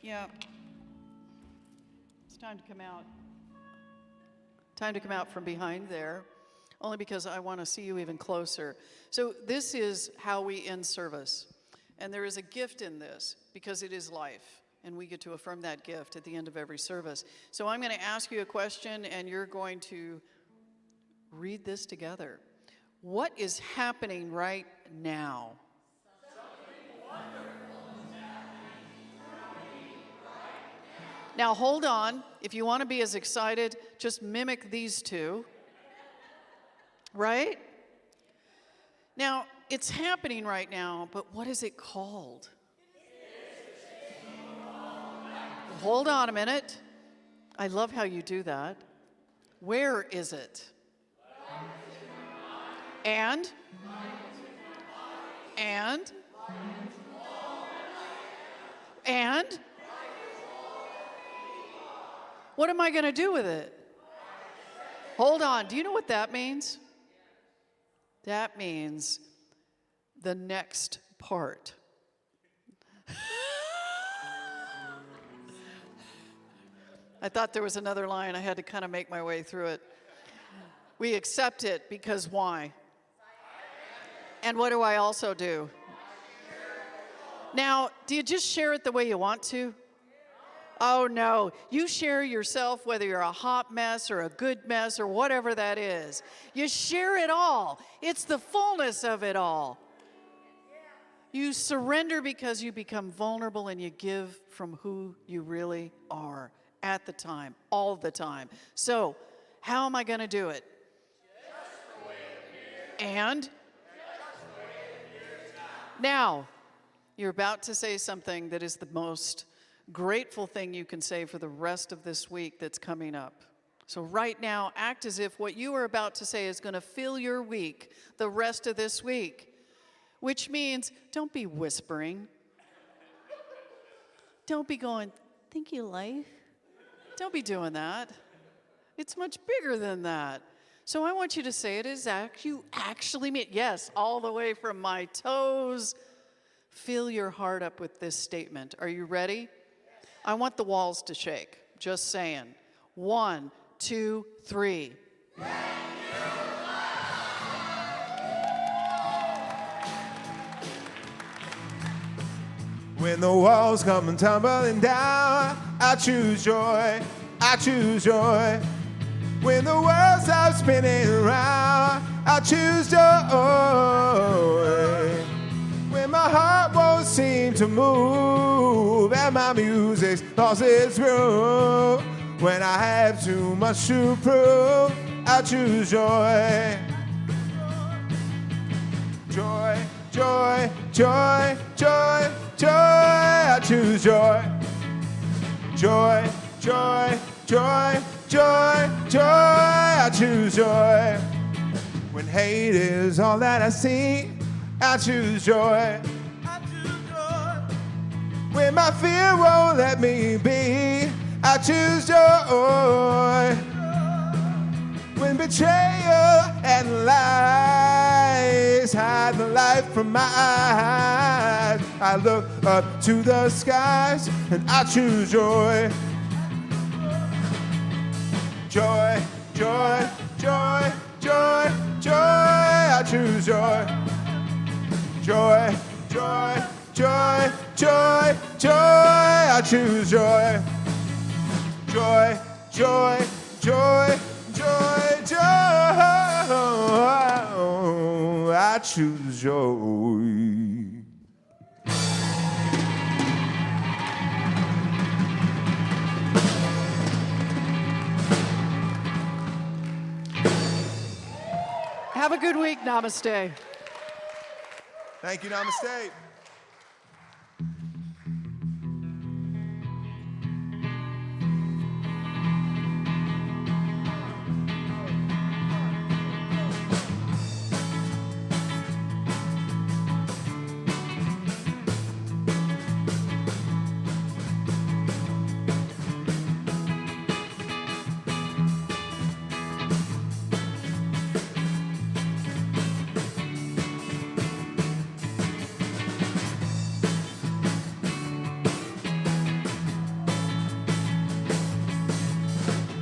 yeah. It's time to come out. Time to come out from behind there, only because I want to see you even closer. So this is how we end service. And there is a gift in this, because it is life. And we get to affirm that gift at the end of every service. So I'm going to ask you a question, and you're going to read this together. What is happening right now? Now hold on. If you want to be as excited, just mimic these two. Right? Now, it's happening right now, but what is it called? Hold on a minute. I love how you do that. Where is it? And? What am I going to do with it? Hold on. Do you know what that means? That means the next part. I thought there was another line. I had to kind of make my way through it. We accept it because why? And what do I also do? Now, do you just share it the way you want to? Oh, no. You share yourself, whether you're a hot mess or a good mess or whatever that is. You share it all. It's the fullness of it all. You surrender because you become vulnerable and you give from who you really are at the time, all the time. So, how am I going to do it? And? Now, you're about to say something that is the most grateful thing you can say for the rest of this week that's coming up. So right now, act as if what you are about to say is going to fill your week, the rest of this week, which means don't be whispering. Don't be going, thank you, life. Don't be doing that. It's much bigger than that. So I want you to say it as you actually mean. Yes, all the way from my toes. Fill your heart up with this statement. Are you ready? I want the walls to shake. Just saying. 1, 2, 3. When the walls come tumbling down, I choose joy. I choose joy. When the world stops spinning around, I choose joy. When my heart won't seem to move and my music's lost its groove, when I have too much to prove, I choose joy. Joy, joy, joy, joy, joy, I choose joy. Joy, joy, joy, joy, joy, I choose joy. When hate is all that I see, I choose joy. I choose joy. When my fear won't let me be, I choose joy. When betrayal and lies hide the light from my eyes, I look up to the skies and I choose joy. joy, joy, joy, joy, joy. I choose joy. Joy, joy, joy, joy, joy. I choose joy. Joy, joy, joy, joy, joy. I choose joy. Have a good week. Namaste. Thank you, namaste.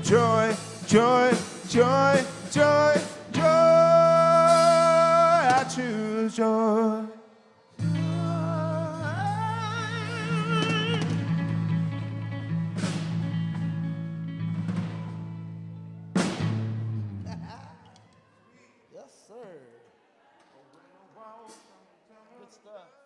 Joy, joy, joy, joy, joy. I choose joy. Yes, sir. Good stuff.